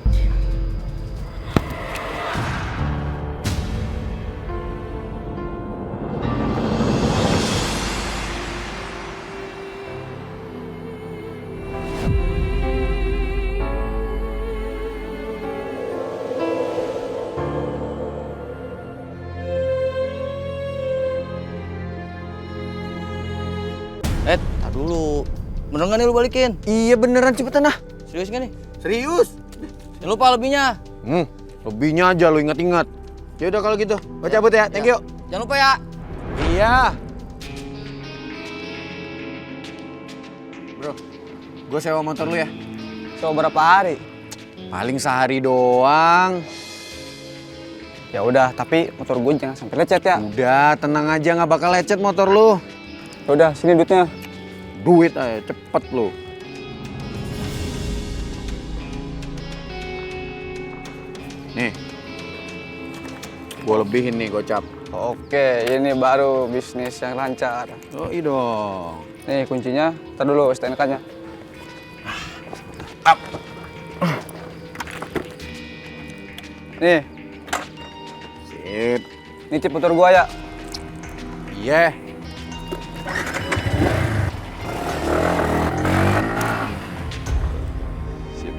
Tar dulu. Bener gak nih lu balikin? Iya beneran, cepetan ah. Serius gak nih? Serius. Jangan lupa lebihnya. Lebihnya aja lu ingat-ingat. Ya udah kalau gitu, gua cabut ya. Thank you. Jangan lupa ya. Iya. Bro, gue sewa motor lu ya. Sewa berapa hari? Paling sehari doang. Ya udah, tapi motor gue jangan sampai lecet ya. Udah, tenang aja, nggak bakal lecet motor lu. Ya udah, sini duitnya. Duit aja, cepet lu. Nih, gue lebihin nih gocap. Oke, ini baru bisnis yang lancar. Oh iya dong. Nih kuncinya, tar dulu STNK-nya. Nih. Sip. Ini chip motor gua ya. Iya. Sip.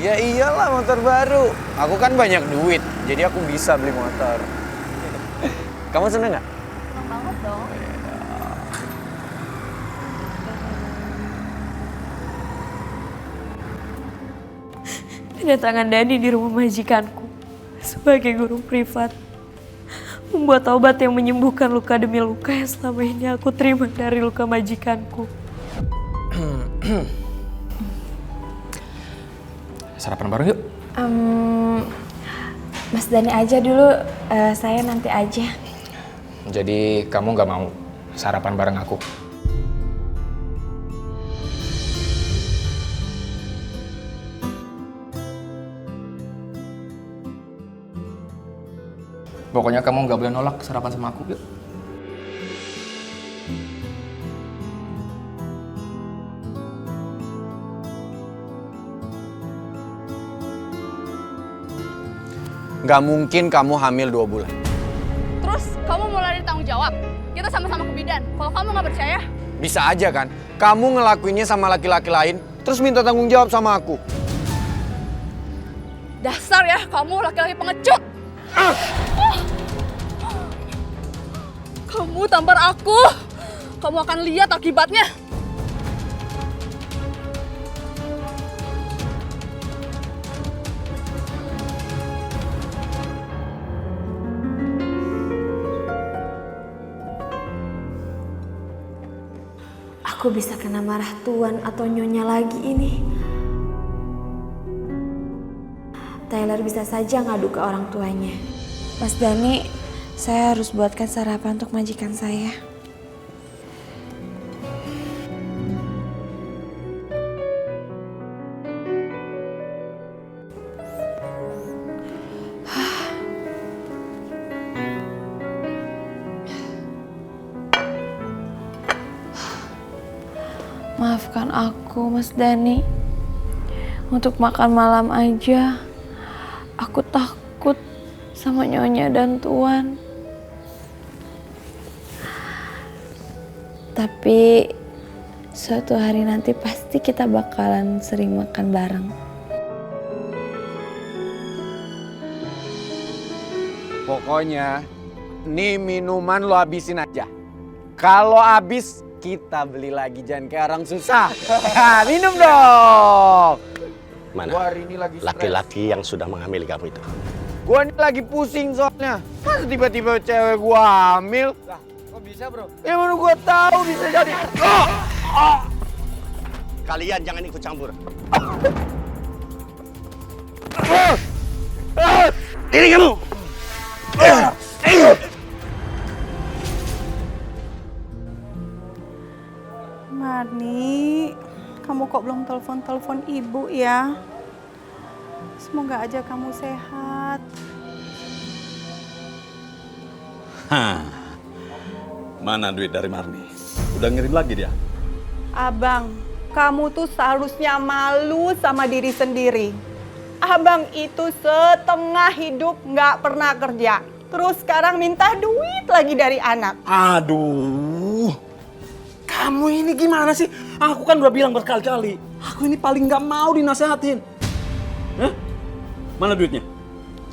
Ya iyalah motor baru. Aku kan banyak duit, jadi aku bisa beli motor. Kamu seneng nggak? Seneng banget dong. Kedatangan Dani di rumah majikanku sebagai guru privat membuat obat yang menyembuhkan luka demi luka yang selama ini aku terima dari luka majikanku. Sarapan bareng yuk. Mas Dani aja dulu, saya nanti aja. Jadi kamu nggak mau sarapan bareng aku? Pokoknya kamu nggak boleh nolak sarapan sama aku, yuk. Nggak mungkin kamu hamil 2 bulan. Terus kamu mau lari tanggung jawab? Kita sama-sama ke bidan. Kalau kamu nggak percaya? Bisa aja kan? Kamu ngelakuinnya sama laki-laki lain, terus minta tanggung jawab sama aku. Dasar ya, kamu laki-laki pengecut. Kamu tampar aku. Kamu akan lihat akibatnya. Aku bisa kena marah tuan atau nyonya lagi ini. Tyler bisa saja ngadu ke orang tuanya. Mas Dhani, saya harus buatkan sarapan untuk majikan saya. Maafkan aku, Mas Dhani. Untuk makan malam aja, aku takut sama nyonya dan tuan. Tapi suatu hari nanti pasti kita bakalan sering makan bareng. Pokoknya, nih minuman lo habisin aja. Kalau habis, kita beli lagi, jangan kayak orang susah. Minum dong. Mana? Gua hari ini lagi stres. Laki-laki yang sudah menghamili kamu itu. Gua ini lagi pusing soalnya. Masa tiba-tiba cewek gua hamil? Lah, kok bisa bro? Ya mana gua tahu bisa jadi. Kalian jangan ikut campur. Diri kamu. Marni, kamu kok belum telepon ibu ya? Semoga aja kamu sehat. Mana duit dari Marni? Udah ngirim lagi dia? Abang, kamu tuh seharusnya malu sama diri sendiri. Abang itu setengah hidup nggak pernah kerja. Terus sekarang minta duit lagi dari anak. Aduh, kamu ini gimana sih? Aku kan udah bilang berkali-kali, aku ini paling nggak mau dinasehatin. Mana duitnya?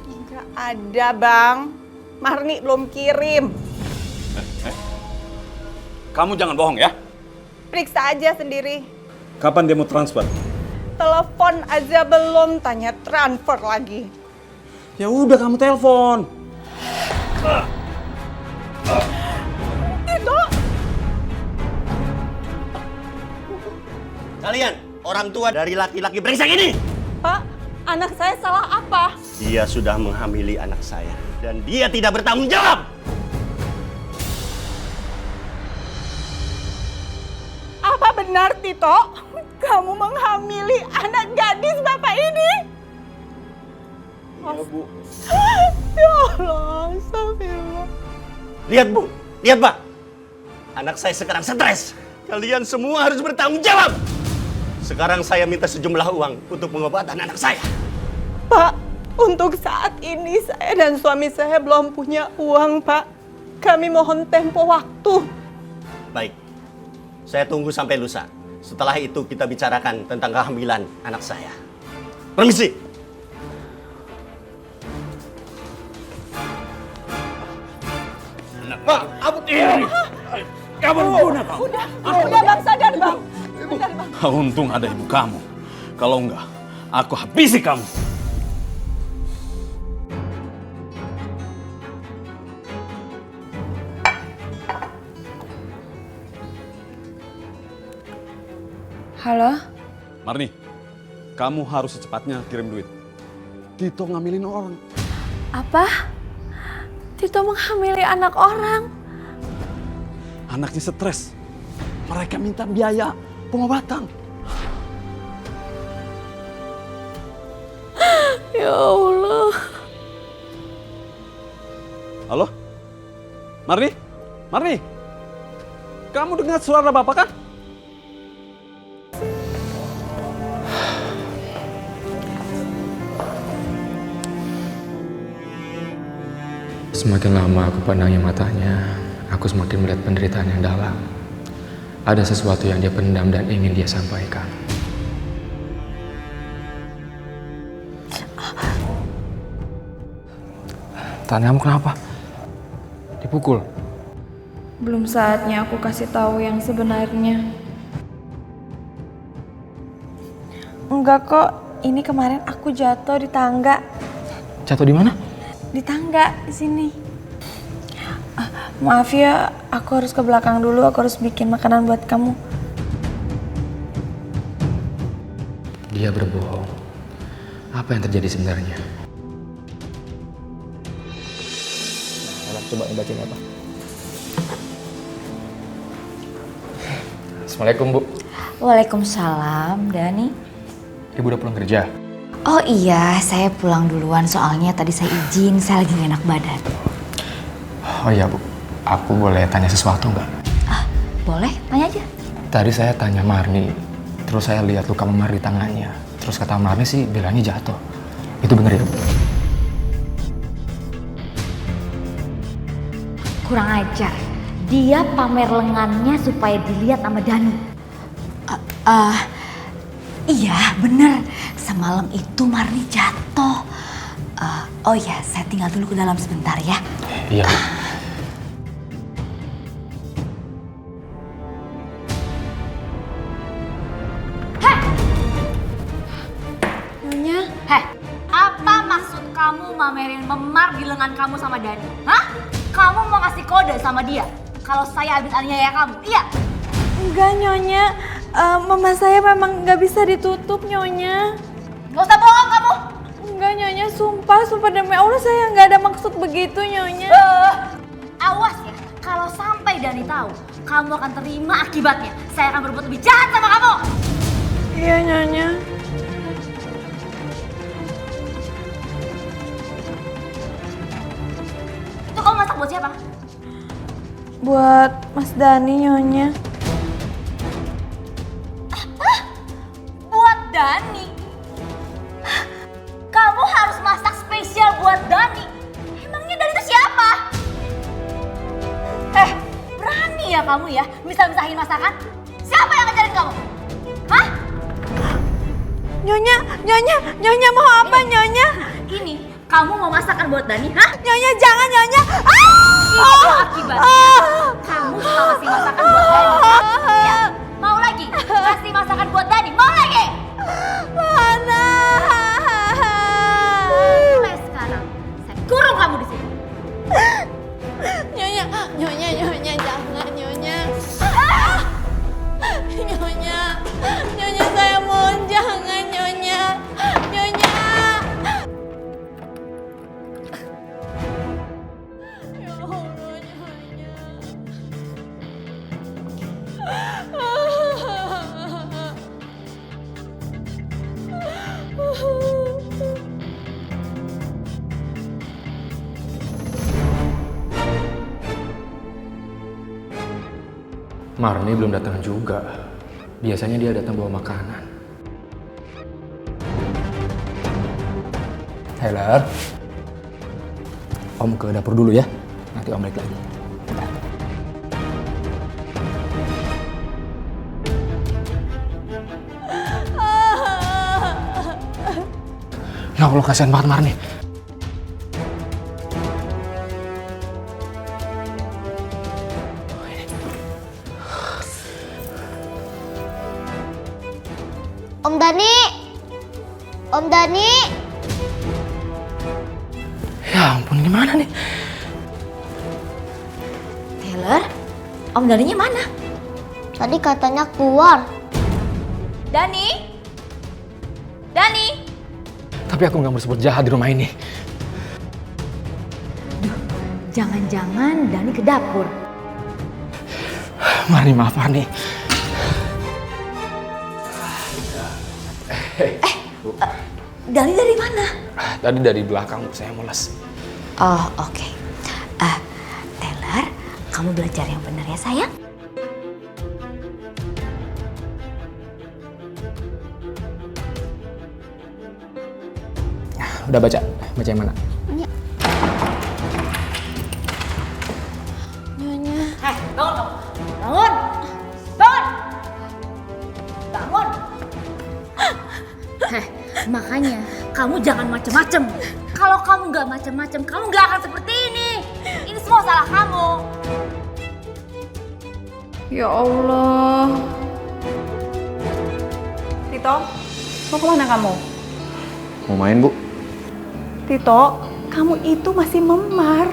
Nggak ada bang, Marni belum kirim. Kamu jangan bohong ya. Periksa aja sendiri. Kapan dia mau transfer? Telepon aja belum, tanya transfer lagi. Ya udah kamu telepon. Itu. Kalian, orang tua dari laki-laki brengsek ini. Pak, anak saya salah apa? Dia sudah menghamili anak saya. Dan dia tidak bertanggung jawab. Apa benar, Tito? Kamu menghamili anak gadis Bapak ini? Iya, Bu. Ya Allah, astagfirullah. Lihat, Bu. Lihat, Pak. Anak saya sekarang stres. Kalian semua harus bertanggung jawab. Sekarang saya minta sejumlah uang untuk pengobatan anak saya. Pak, untuk saat ini saya dan suami saya belum punya uang, Pak. Kami mohon tempo waktu. Baik. Saya tunggu sampai lusa. Setelah itu kita bicarakan tentang kehamilan anak saya. Permisi. Pak, ampun. Kamu guna kau. Udah bang, sadar bang. Sadar bang. Untung ada ibu kamu. Kalau enggak, aku habisi kamu. Halo? Marni, kamu harus secepatnya kirim duit. Tito ngambilin orang. Apa? Tito menghamili anak orang? Anaknya stres. Mereka minta biaya pengobatan. Ya Allah. Halo? Marni? Marni? Kamu dengar suara Bapak kan? Semakin lama aku pandangi matanya, aku semakin melihat penderitaan yang dalam. Ada sesuatu yang dia pendam dan ingin dia sampaikan. Tangan kamu kenapa? Dipukul? Belum saatnya aku kasih tahu yang sebenarnya. Enggak kok, ini kemarin aku jatuh di tangga. Jatuh di mana? Di tangga, di sini. Maaf ya, aku harus ke belakang dulu, aku harus bikin makanan buat kamu. dia berbohong. Apa yang terjadi sebenarnya? Coba bacain apa? Assalamualaikum, Bu. Waalaikumsalam, Dani. Ibu udah pulang kerja? Oh iya, saya pulang duluan soalnya tadi saya izin, saya lagi gak enak badan. Oh iya, Bu. Aku boleh tanya sesuatu nggak? Boleh, tanya aja. Tadi saya tanya Marni, terus saya lihat luka memar di tangannya. Terus kata Marni sih bilangnya jatuh. Itu bener ya, Bu? Kurang ajar. Dia pamer lengannya supaya dilihat sama Dani. Iya, bener. Semalam itu Marni jatuh. Oh ya, saya tinggal dulu ke dalam sebentar ya. Iya. Nyonya, Apa maksud kamu mamerin memar di lengan kamu sama Dani? Hah? Kamu mau ngasih kode sama dia kalau saya habis aniaya kamu? Iya? enggak Nyonya. Mama saya memang nggak bisa ditutup Nyonya. Gak usah bohong kamu. Enggak Nyonya, sumpah demi Allah saya nggak ada maksud begitu Nyonya. Awas ya, kalau sampai Dani tahu, kamu akan terima akibatnya. Saya akan berbuat lebih jahat sama kamu. Iya Nyonya. Itu kamu masak buat siapa? Buat Mas Dani Nyonya. Buat Dani? Kamu harus masak spesial buat Dani. Emangnya Dani itu siapa? Berani ya kamu ya misah-misahin masakan? Siapa yang ngajarin kamu? Hah? Nyonya mau apa Nyonya? Ini, kamu mau masakan buat Dani, hah? Nyonya jangan Nyonya. Itu akibatnya. Kamu suka kasih masakan buat Dani. Ya, mau lagi? Kasih masakan buat Dani, mau lagi? Mana? Mulai sekarang, saya kurung kamu di sini. Nyonya jangan Nyonya. Nyonya saya mohon jangan Nyonya. Nyonya. Ya Allah Nyonya. Marni belum datang juga. Biasanya dia datang bawa makanan. Taylor, Om ke dapur dulu ya. Nanti Om balik lagi. Ya Allah, kasihan banget Marni. Om Dani! Om Dani! Ya ampun, gimana nih? Taylor, Om Daninya mana? Tadi katanya keluar. Dani? Dani? Tapi aku nggak mau sebut jahat di rumah ini. Jangan-jangan Dani ke dapur. Marni, maaf Marni. Dani dari mana? Tadi dari belakang, saya mules. Oh, oke. Taylor, kamu belajar yang benar ya sayang? Udah baca yang mana? Nyonya. Bangun kamu. Bangun. Bangun. Bangun. Makanya kamu jangan macem-macem. Kalau kamu nggak macem-macem, kamu nggak akan seperti ini. Ini semua salah kamu. Ya Allah. Tito, mau kemana kamu? Mau main, Bu? Tito, kamu itu masih memar.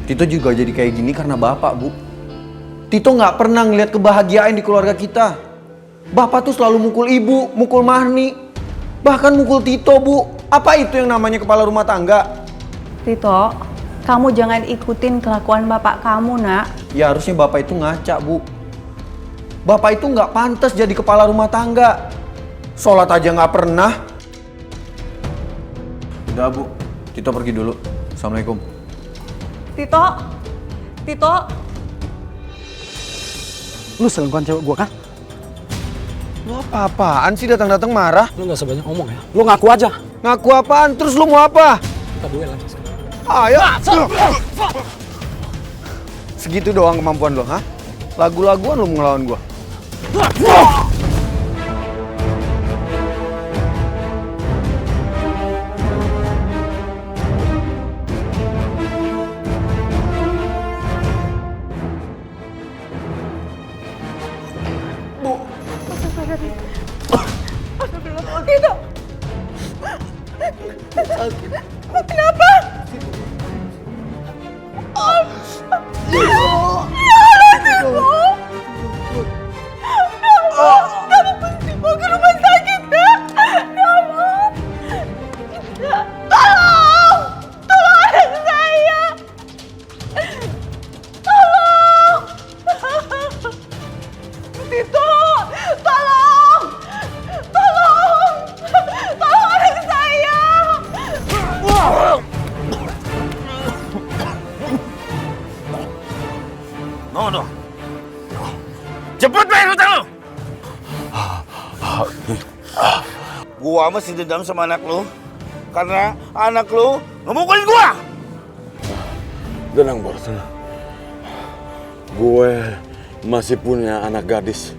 Tito juga jadi kayak gini karena Bapak, Bu. Tito nggak pernah ngeliat kebahagiaan di keluarga kita. Bapak tuh selalu mukul ibu, mukul Marni, bahkan mukul Tito, Bu. Apa itu yang namanya kepala rumah tangga? Tito, kamu jangan ikutin kelakuan bapak kamu, Nak. Ya harusnya Bapak itu ngaca, Bu. Bapak itu nggak pantas jadi kepala rumah tangga. Sholat aja nggak pernah. Udah, Bu. Tito pergi dulu. Assalamualaikum. Tito, Tito. Lu selingkuhan cewek gua kan? Lu apa-apaan sih datang-datang marah? Lu gak sebanyak ngomong ya. Lu ngaku aja. Ngaku apaan? Terus lu mau apa? Kita duel aja sekarang. Ayo. Segitu doang kemampuan lo, ha? Lagu-laguan lu mau ngelawan gua. Tito. Kenapa? Kamu mesti mau ke rumah sakit, Kak. Tolong! Tolong anak saya! Tolong! Tito! Tolong! Tolong! Tolong anak saya! No. Cepet bayar hutang lu! Gua masih dendam sama anak lu karena anak lu ngemukulin gua. Tenang, Bos. Tenang. Gue masih punya anak gadis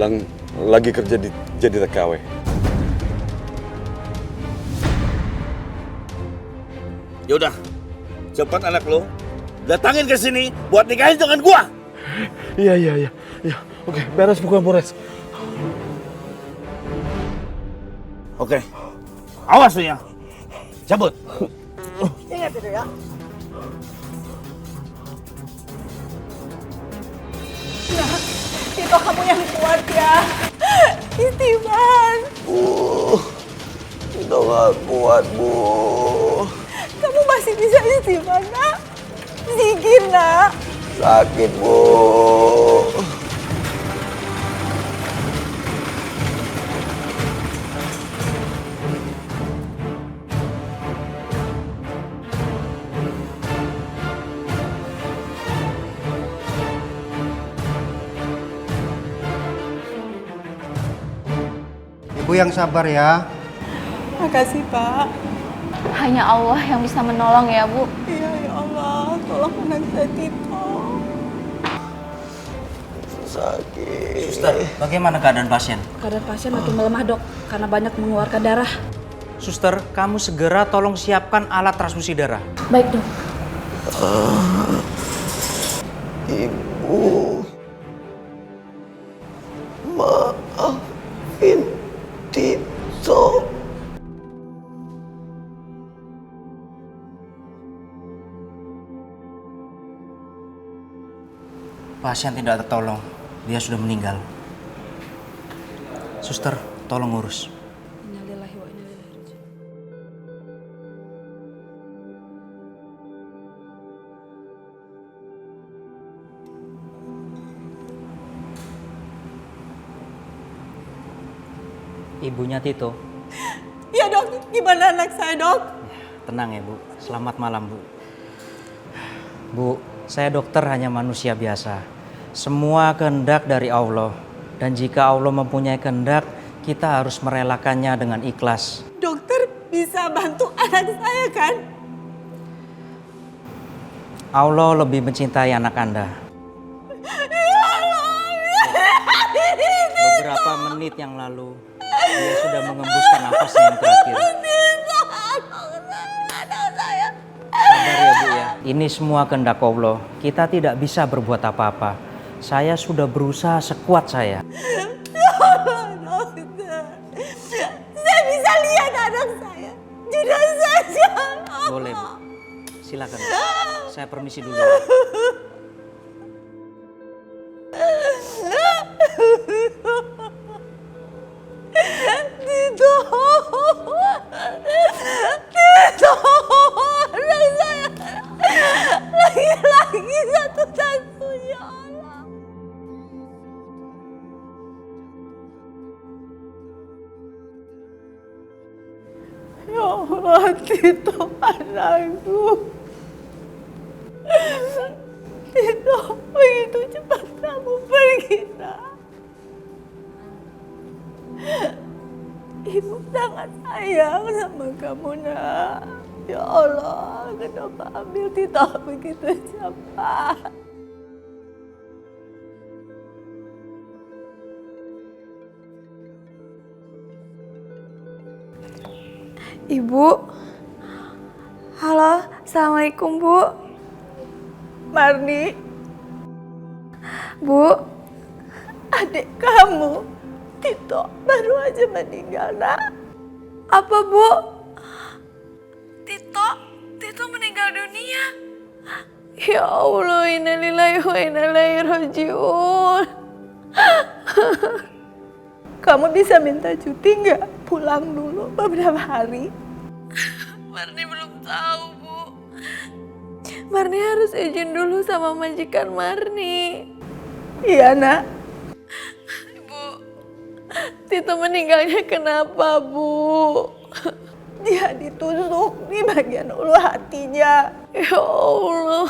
yang lagi kerja jadi TKW. Yaudah, cepat anak lu datangin ke sini buat nikahin dengan gua. Iya. Oke, beres bukan beres. Oke, awas lu ya. Cabut. Ingat itu ya. Tito, kamu yang kuat ya. Istighfar. Tito gak kuat, Bu. Kamu masih bisa istighfar, Nak. Zikir, Nak. Sakit, Bu. Ibu yang sabar ya. Makasih, Pak. Hanya Allah yang bisa menolong ya, Bu. Iya, ya Allah. Tolong anak saya, Tito. Sakit. Suster, bagaimana keadaan pasien? Keadaan pasien makin melemah, Dok, karena banyak mengeluarkan darah. Suster, kamu segera tolong siapkan alat transfusi darah. Baik, Dok. Ibu. Maafin Tito. Pasien tidak tertolong. Dia sudah meninggal. Suster, tolong urus. Innalillahi wa inna ilaihi raji'un. Ibunya Tito. Ya, Dok. Gimana anak saya, Dok? Tenang ya, Bu. Selamat malam, Bu. Bu, saya dokter hanya manusia biasa. Semua kehendak dari Allah. Dan jika Allah mempunyai kehendak, kita harus merelakannya dengan ikhlas. Dokter bisa bantu anak saya, kan? Allah lebih mencintai anak Anda. Beberapa menit yang lalu, dia sudah mengembuskan nafasnya yang terakhir. Sabar ya, Bu ya. Ini semua kehendak Allah. Kita tidak bisa berbuat apa-apa. Saya sudah berusaha sekuat saya. Dokter. Saya bisa lihat anak saya. Jenazahnya. Boleh, Bu. Silakan. Saya permisi dulu. Allah, Tito anakku. Tito, begitu cepat kamu pergi, nak. Ibu sangat sayang sama kamu, nak. Ya Allah, kenapa ambil Tito begitu cepat? Ibu. Halo, Assalamualaikum, Bu. Marni, Bu. adik kamu, Tito, baru aja meninggal, nak. Apa, Bu? Tito meninggal dunia. Ya Allah, innalillahi wa inna ilaihi rajiun. Kamu bisa minta cuti nggak? Pulang dulu beberapa hari. Marni belum tahu, Bu. Marni harus izin dulu sama majikan Marni. Iya, nak. Bu, Tito meninggalnya kenapa, Bu? Dia ditusuk di bagian ulu hatinya. Ya Allah.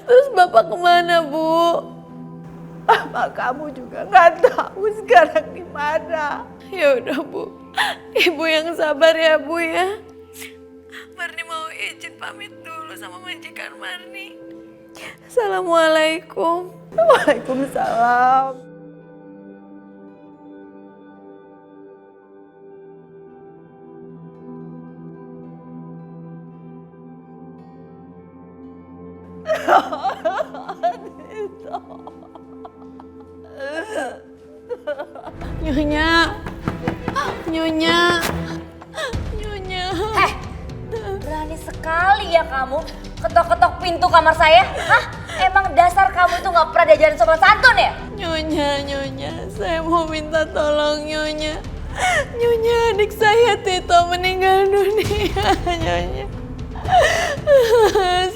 Terus Bapak kemana, Bu? Apa kamu juga nggak tahu sekarang di mana? Ya udah, Bu. Ibu yang sabar ya, Bu ya. Marni mau izin pamit dulu sama majikan Marni. Assalamualaikum. Waalaikumsalam. Nyonya. Berani sekali ya kamu ketok-ketok pintu kamar saya. Hah? Emang dasar kamu itu nggak pernah diajarin sopan santun ya? Nyonya, saya mau minta tolong Nyonya. Nyonya, adik saya Tito meninggal dunia, Nyonya.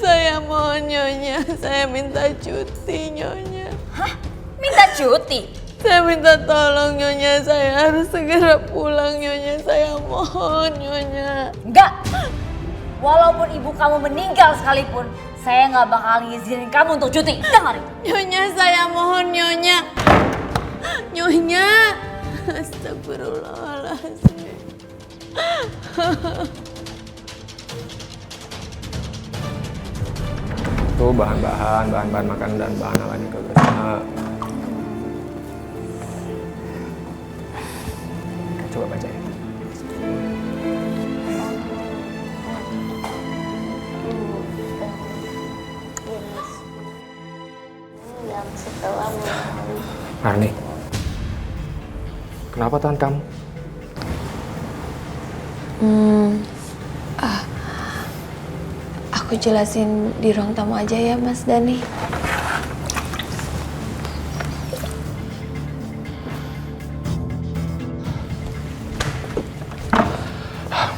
Saya mohon Nyonya, saya minta cuti Nyonya. Hah? Minta cuti? Saya minta tolong Nyonya, saya harus segera pulang Nyonya, saya mohon Nyonya. Enggak. Walaupun ibu kamu meninggal sekalipun, saya nggak bakal ngizinin kamu untuk cuti. Dengar. Nyonya, saya mohon Nyonya. Nyonya. Astagfirullahaladzim. Tuh bahan-bahan makanan dan bahan lainnya ke sana. Coba baca ya. Yang setelah Marni, kenapa tahan kamu? Aku jelasin di ruang tamu aja ya, Mas Dani.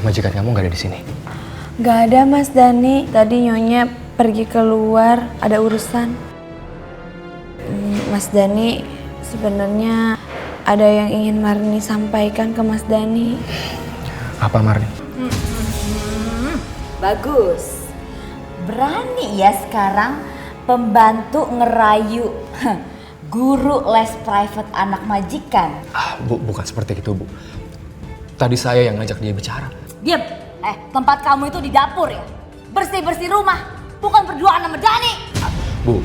Majikan kamu nggak ada di sini. Gak ada, Mas Dani. Tadi Nyonya pergi keluar, ada urusan. Mas Dani, sebenarnya ada yang ingin Marni sampaikan ke Mas Dani. Apa, Marni? Bagus. Berani ya sekarang pembantu ngerayu guru les private anak majikan. Bu, bukan seperti itu, Bu. Tadi saya yang ngajak dia bicara. Diam. Tempat kamu itu di dapur ya? Bersih-bersih rumah, bukan berduaan sama Dani. Bu,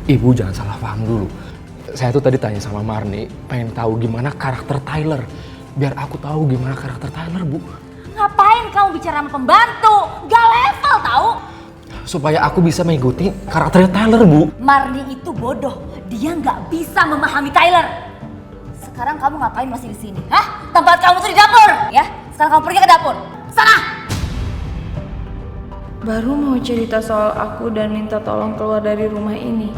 Ibu jangan salah paham dulu. Saya tuh tadi tanya sama Marni, pengen tahu gimana karakter Tyler. Biar aku tahu gimana karakter Tyler, Bu. Ngapain kamu bicara sama pembantu? Gak level tahu? Supaya aku bisa mengikuti karakternya Tyler, Bu. Marni itu bodoh. Dia nggak bisa memahami Tyler. Sekarang kamu ngapain masih di sini? Hah? Tempat kamu tuh di dapur, ya? Sekarang kamu pergi ke dapur. Sana! Baru mau cerita soal aku dan minta tolong keluar dari rumah ini,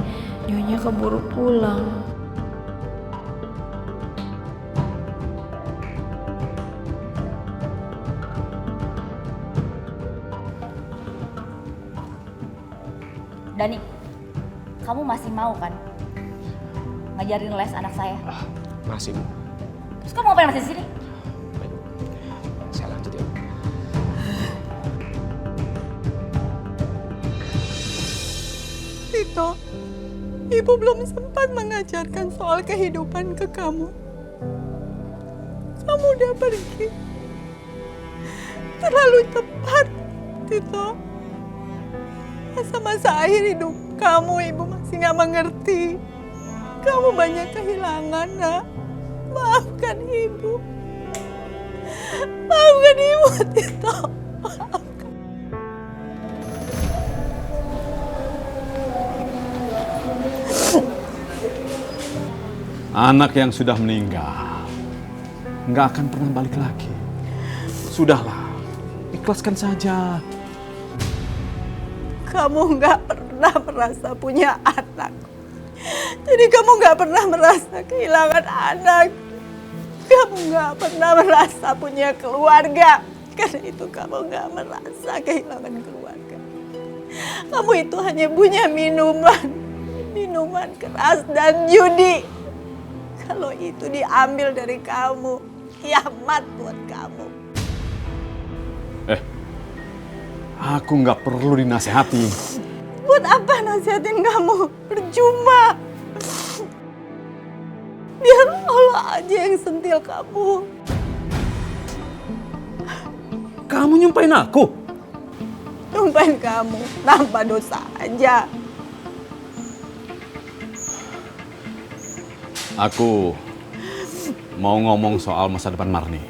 Nyonya keburu pulang. Dani, kamu masih mau kan ngajarin les anak saya? Masih, Bu. Terus kamu ngapain masih di sini? Saya Tito. Ibu belum sempat mengajarkan soal kehidupan ke kamu. Kamu udah pergi. Terlalu cepat, Tito. Masa-masa akhir hidup kamu, Ibu masih gak mengerti. Kamu banyak kehilangan, nak. Maafkan Ibu. Maafkan Ibu, Tito. Maafkan. Anak yang sudah meninggal nggak akan pernah balik lagi. Sudahlah, ikhlaskan saja. Kamu nggak pernah merasa punya anak. Jadi kamu nggak pernah merasa kehilangan anak. Kamu nggak pernah merasa punya keluarga. Karena itu kamu nggak merasa kehilangan keluarga. Kamu itu hanya punya minuman keras dan judi. Kalau itu diambil dari kamu, kiamat buat kamu. Aku nggak perlu dinasehati. Buat apa nasihatin kamu? Percuma. Biar Allah aja yang sentil kamu. Kamu nyumpain aku? Nyumpain kamu tanpa dosa aja. Aku mau ngomong soal masa depan Marni.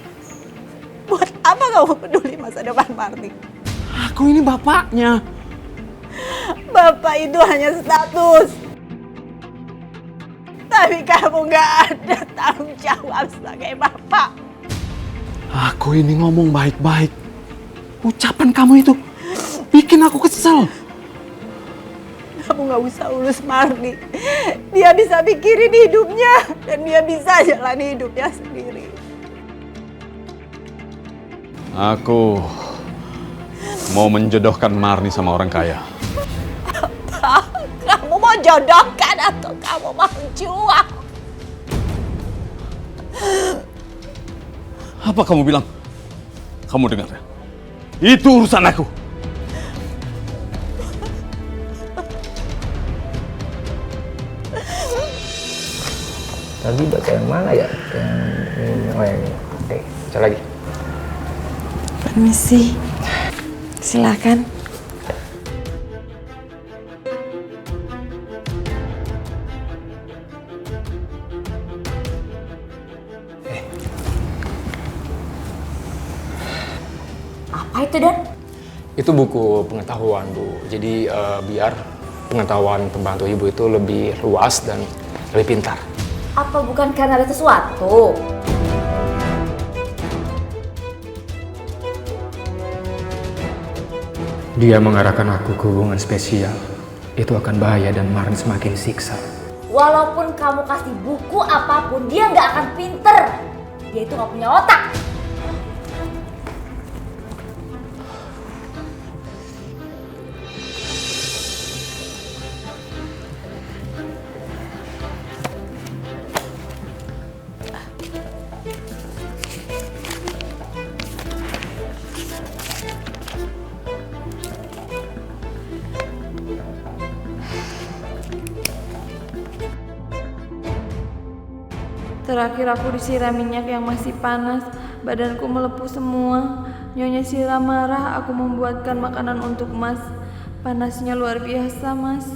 Buat apa kamu peduli masa depan Marni? Aku ini bapaknya. Bapak itu hanya status. Tapi kamu gak ada tanggung jawab sebagai bapak. Aku ini ngomong baik-baik. Ucapan kamu itu bikin aku kesel. Kamu gak usah urus Marni. Dia bisa pikirin hidupnya dan dia bisa jalani hidupnya sendiri. Aku mau menjodohkan Marni sama orang kaya. Apa? Kamu mau jodohkan atau kamu mau jual? Apa kamu bilang? Kamu dengar ya? Itu urusan aku. Tadi baca yang mana ya? Oh yang ini. Oke, baca lagi. Permisi. Silakan. Apa itu, Dan? Itu buku pengetahuan, Bu. Jadi biar pengetahuan pembantu Ibu itu lebih luas dan lebih pintar. Apa bukan karena ada sesuatu? Dia mengarahkan aku ke hubungan spesial. Itu akan bahaya dan Marni semakin siksa. Walaupun kamu kasih buku apapun, dia nggak akan pinter. Dia itu nggak punya otak. Terakhir aku disiram minyak yang masih panas, badanku melepuh semua. Nyonya Sira marah aku membuatkan makanan untuk Mas. Panasnya luar biasa, Mas.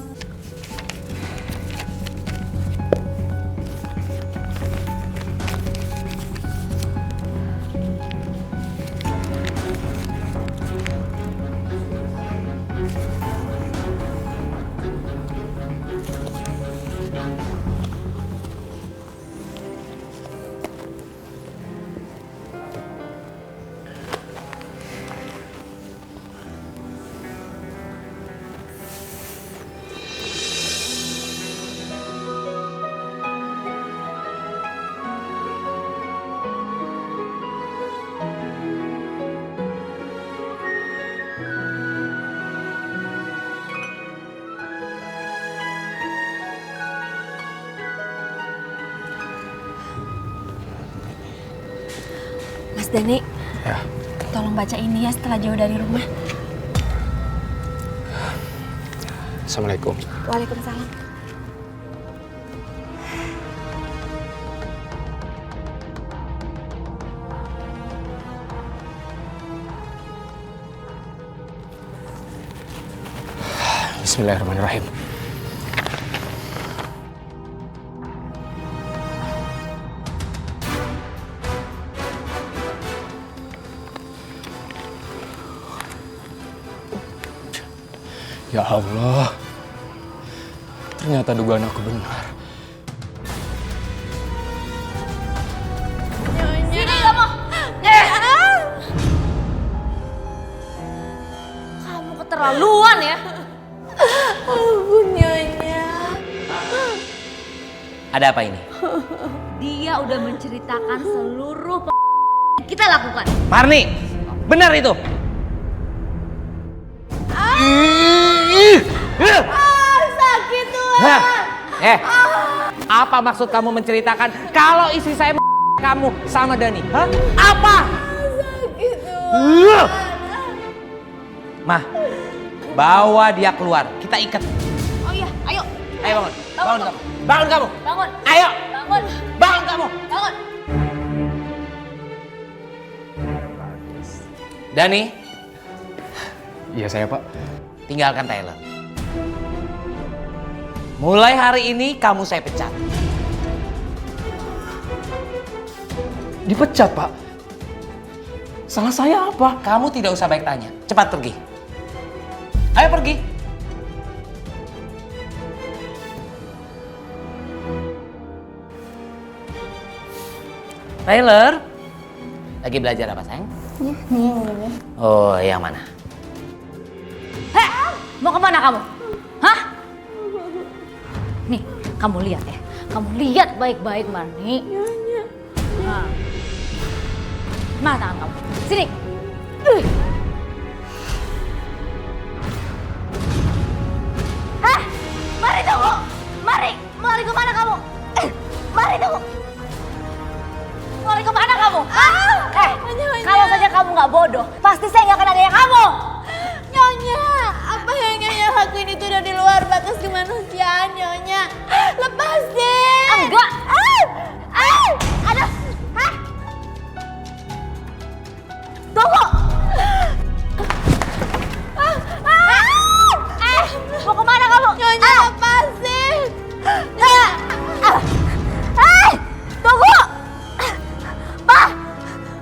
Mas Dani, Ya. tolong baca ini ya setelah jauh dari rumah. Assalamualaikum. Waalaikumsalam. Bismillahirrahmanirrahim. Ya Allah, ternyata dugaan aku benar. Sini kamu. Kamu keterlaluan ya. Ampun Nyonya. Ada apa ini? Dia udah menceritakan seluruh yang kita lakukan. Marni, benar itu? Sakit tuh. Apa maksud kamu menceritakan kalau istri saya kamu sama Dani? Hah? Apa? Sakit tuh. Mah, bawa dia keluar. Kita ikat. Oh iya, ayo. Ayo bangun. Bangun kamu. Bangun kamu. Bangun. Ayo. Bangun. Bangun kamu. Bangun. Dani. Iya saya Pak. Tinggalkan Tyler. Mulai hari ini kamu saya pecat. Dipecat Pak? Salah saya apa? Kamu tidak usah baik tanya. Cepat pergi. Ayo pergi. Tyler. Lagi belajar apa sayang? Oh, yang mana? Heh, mau kemana kamu? Hah? Nih, kamu lihat ya. Kamu lihat baik-baik, Marni. Nah. Mana tangan kamu? Sini. Mari tunggu. Mari kemana kamu? Mari tunggu. Mari kemana kamu? Kalau saja kamu nggak bodoh, pasti saya nggak akan nanya kamu. Nyonya, apa yang Nyonya lakuin itu udah di luar batas kemanusiaan, Nyonya. Lepasin. Enggak. Ada. Hah? Tunggu. Mau kemana kamu? Nyonya, lepasin. Tunggu.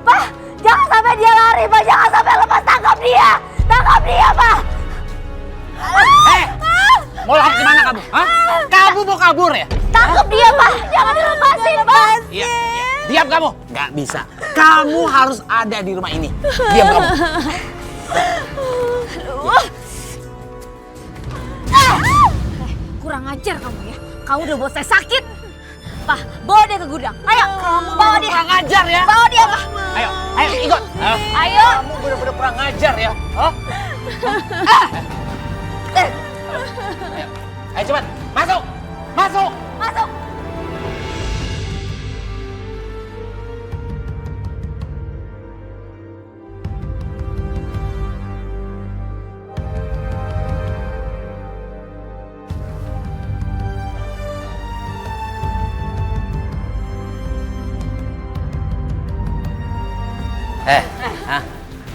Pak, jangan sampai dia lari, Pak. Jangan sampai lepas. Tangkap dia, Pak. Mau lari kemana kamu? Hah? Kamu mau kabur ya? Tangkap dia, Pak. Jangan dilepasin, Pak. Iya. Diam kamu. Nggak bisa. Kamu harus ada di rumah ini. Diam kamu. Kurang ajar kamu ya. Kamu udah buat saya sakit. Pak, bawa dia ke gudang. Ayo, bawa dia. Kurang ajar ya. Bawa dia, Pak. Ayo ikut. Ayo. Kamu benar-benar kurang ajar ya. Hah? Ayo cepat. Masuk. Masuk.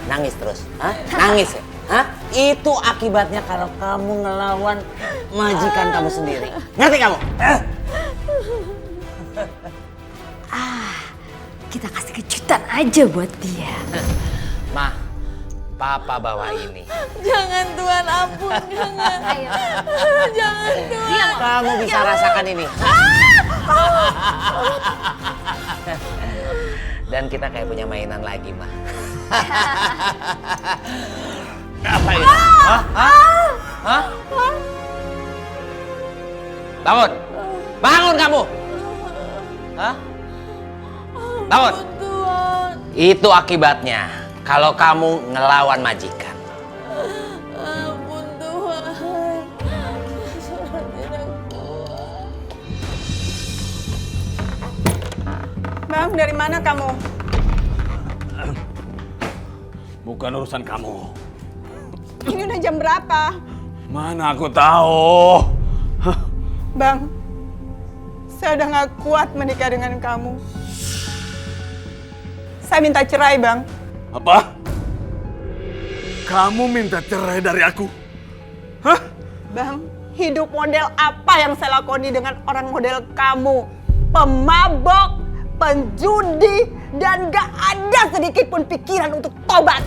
Nangis terus. Nangis ya? Itu akibatnya kalau kamu ngelawan majikan kamu sendiri. Ngerti kamu? Kita kasih kejutan aja buat dia. Mah, Papa bawa ini. Jangan Tuhan, ampun, jangan. Ayo. Jangan Tuhan. Kamu bisa rasakan ini. Dan kita kayak punya mainan lagi, Mah. Apa ini? Hah? Bangun! Bangun kamu! Hah? Bangun! Itu akibatnya kalau kamu ngelawan majikan. Ampun Tuhan. Bang, dari mana kamu? Bukan urusan kamu. Ini udah jam berapa? Mana aku tahu. Bang, saya udah gak kuat menikah dengan kamu. Saya minta cerai, Bang. Apa? Kamu minta cerai dari aku? Hah? Bang, hidup model apa yang saya lakoni dengan orang model kamu? Pemabok, penjudi, dan gak ada sedikit pun pikiran untuk tobat.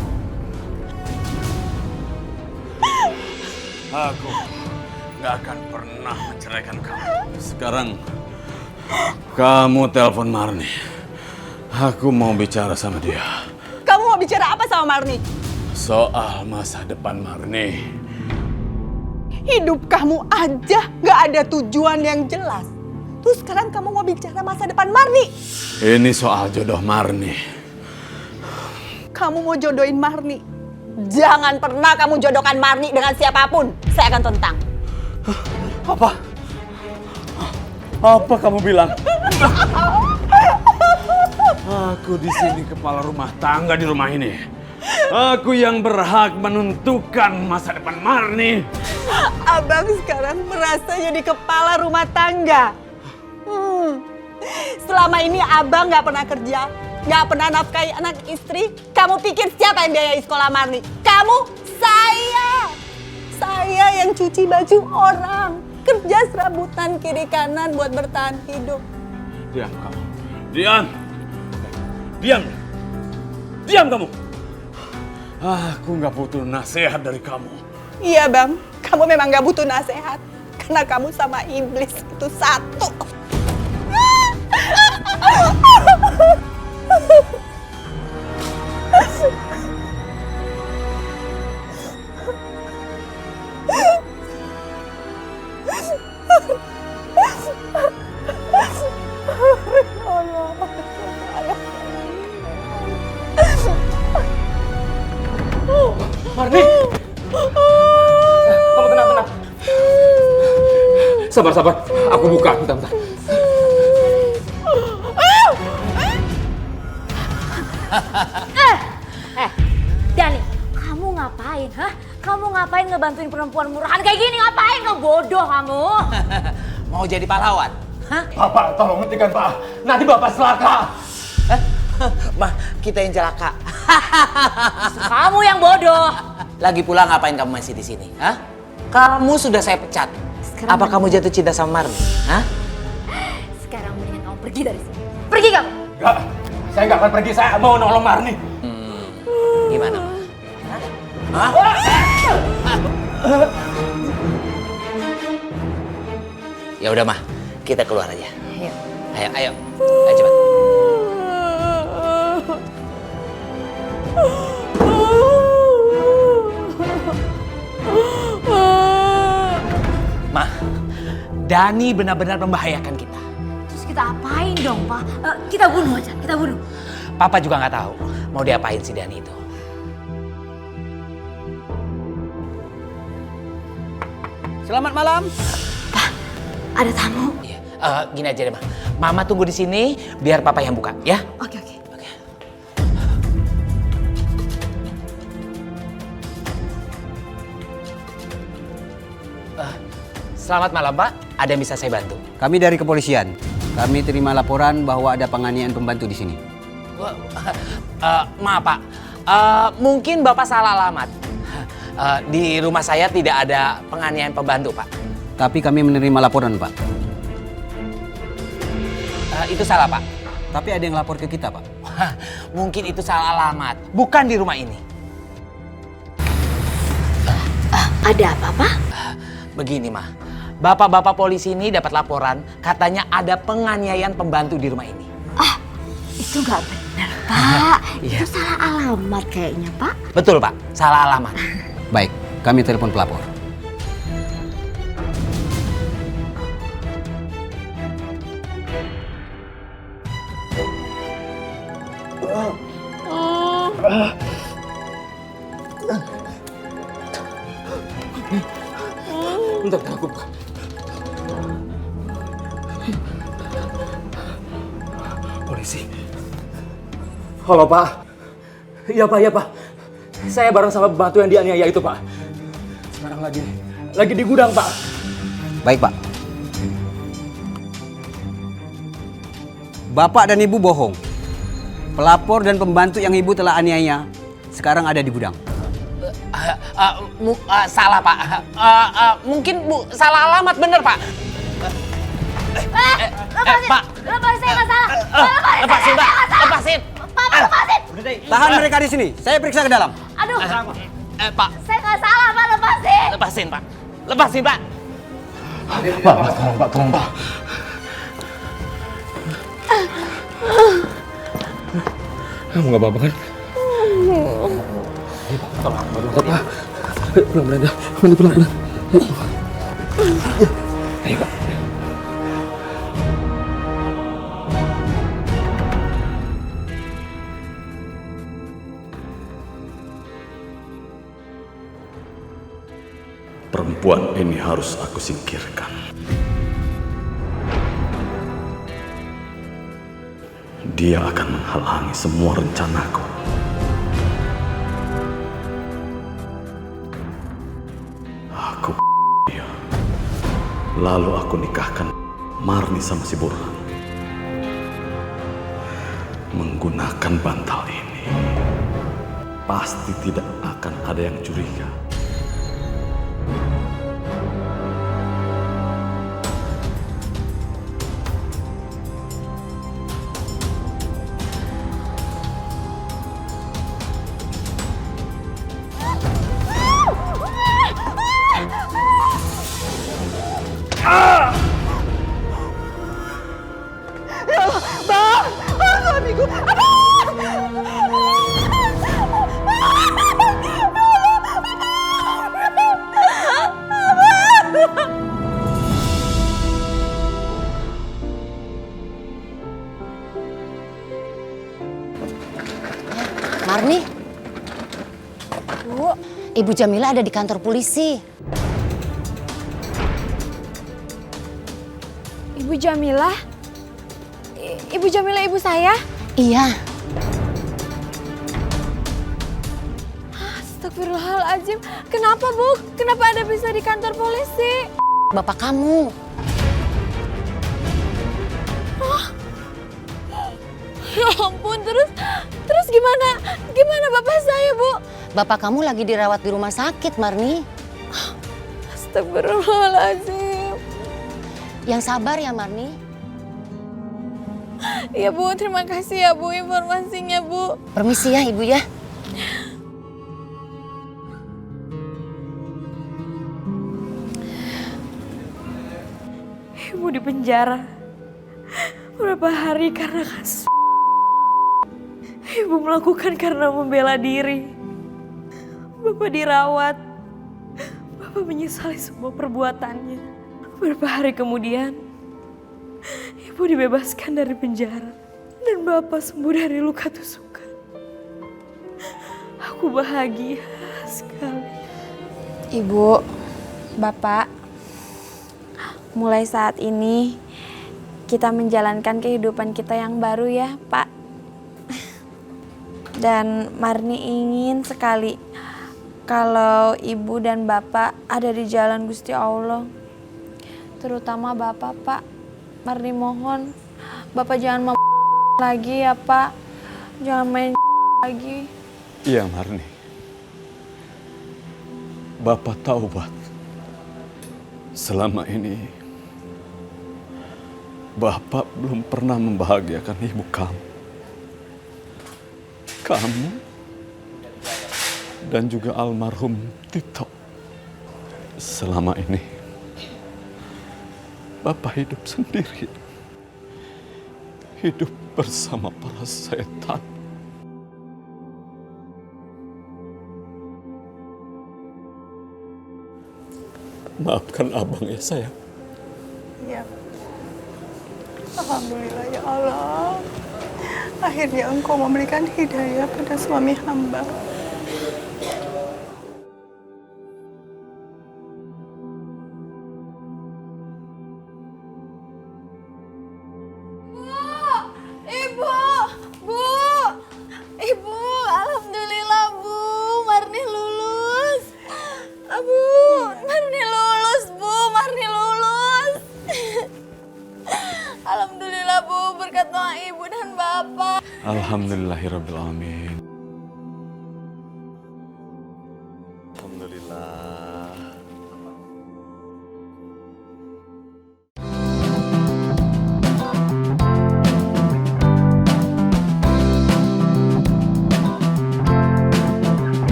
Aku gak akan pernah menceraikan kamu. Sekarang kamu telepon Marni. Aku mau bicara sama dia. Kamu mau bicara apa sama Marni? Soal masa depan Marni. Hidup kamu aja gak ada tujuan yang jelas. Terus sekarang kamu mau bicara masa depan Marni? Ini soal jodoh Marni. Kamu mau jodohin Marni? Jangan pernah kamu jodohkan Marni dengan siapapun. Saya akan tentang. Apa? Apa kamu bilang? Aku di sini kepala rumah tangga di rumah ini. Aku yang berhak menentukan masa depan Marni. Abang sekarang merasa jadi kepala rumah tangga. Selama ini abang gak pernah kerja, gak pernah nafkahi anak istri. Kamu pikir siapa yang biayai sekolah Marni? Kamu? Saya yang cuci baju orang, kerja serabutan kiri kanan buat bertahan hidup. Diam kamu. Diam. Diam. Diam kamu. Aku gak butuh nasihat dari kamu. Iya bang, kamu memang gak butuh nasihat. Karena kamu sama iblis itu satu. Marni! Kamu tenang. Sabar. Aku buka, bentar. Dani, kamu ngapain, hah? Kamu ngapain ngebantuin perempuan murahan kayak gini? Ngapain? Kamu bodoh kamu. Mau jadi pahlawan? Hah? Bapak, tolong hentikan Pak. Nanti Bapak celaka. Mah, kita yang celaka. Kamu yang bodoh. Lagi pula ngapain kamu masih di sini? Hah? Kamu sudah saya pecat. Apa kamu jatuh cinta sama Marni? Hah? Sekarang mendingan kamu pergi dari sini. Pergi kamu. Enggak, saya nggak akan pergi. Saya mau nolong Marni. Gimana? Hah? Ya udah mah, kita keluar aja. Ayo. Ayo cepat. Mah, Dani benar-benar membahayakan kita. Terus kita apain dong, Pak? Kita bunuh aja, kita bunuh. Papa juga nggak tahu mau diapain si Dani itu. Selamat malam. Pak, ada tamu. Iya. Gini aja deh, Mama tunggu di sini biar Papa yang buka, ya? Oke. Selamat malam, Pak. Ada yang bisa saya bantu? Kami dari kepolisian. Kami terima laporan bahwa ada penganiayaan pembantu di sini. Maaf, Pak. Mungkin Bapak salah alamat. Di rumah saya tidak ada penganiayaan pembantu, Pak. Tapi kami menerima laporan, Pak. Itu salah, Pak. Tapi ada yang lapor ke kita, Pak. Mungkin itu salah alamat. Bukan di rumah ini. Ada apa, Pak? Begini, Mah. Bapak-bapak polisi ini dapat laporan katanya ada penganiayaan pembantu di rumah ini. Itu nggak benar, Pak. Itu salah alamat kayaknya, Pak. Betul, Pak. Salah alamat. Baik, kami telepon pelapor. Bentar, aku buka. Polisi. Halo, Pak. Iya, Pak. Saya bareng sama pembantu yang dianiaya itu, Pak. Sekarang lagi di gudang, Pak. Baik, Pak. Bapak dan Ibu bohong. Pelapor dan pembantu yang Ibu telah aniaya sekarang ada di gudang. Salah, Pak. Mungkin Bu salah alamat, bener, Pak. Pak. Lepasin, saya nggak salah. Lepasin, Pak. Lepasin. Pak, lepasin. Tahan mereka di sini. Saya periksa ke dalam. Aduh. Pak. Saya nggak salah, Pak. Lepasin. Lepasin, Pak. Lepasin, Pak. Pak, tolong, Pak. Kamu nggak apa-apa kan? Tolong, Pak. Pelan-pelan ya. Pelan-pelan. Ayo, Pak. Perempuan ini harus aku singkirkan. Dia akan menghalangi semua rencanaku. Aku dia. Lalu aku nikahkan Marni sama si Burhan. Menggunakan bantal ini, pasti tidak akan ada yang curiga. Marni? Bu, Ibu Jamila ada di kantor polisi. Ibu Jamila? Ibu Jamila ibu saya? Iya. Astagfirullahaladzim. Kenapa, Bu? Kenapa Anda bisa di kantor polisi? Bapak kamu. Ya ampun, terus gimana? Gimana bapak saya, Bu? Bapak kamu lagi dirawat di rumah sakit, Marni. Astagfirullahaladzim. Yang sabar ya, Marni. Ya, Bu, terima kasih ya, Bu, informasinya, Bu. Permisi ya, Ibu ya. Ibu di penjara berapa hari karena kasus. Ibu melakukan karena membela diri. Bapak dirawat. Bapak menyesali semua perbuatannya. Beberapa hari kemudian, Ibu dibebaskan dari penjara. Dan Bapak sembuh dari luka tusukan. Aku bahagia sekali. Ibu, Bapak, mulai saat ini kita menjalankan kehidupan kita yang baru ya, Pak. Dan Marni ingin sekali kalau Ibu dan Bapak ada di jalan Gusti Allah. Terutama Bapak, Pak. Marni mohon, Bapak jangan lagi ya, Pak. Jangan main lagi. Iya, Marni. Bapak taubat. Selama ini, Bapak belum pernah membahagiakan ibu kamu. Kamu dan juga almarhum Tito. Selama ini, Bapak hidup sendiri. Hidup bersama para setan. Maafkan abang ya, sayang. Ya. Alhamdulillah ya Allah. Akhirnya Engkau memberikan hidayah pada suami hamba. Ibu, alhamdulillah, Bu. Marni lulus. Bu, Marni lulus. Alhamdulillahirrabbilalamin.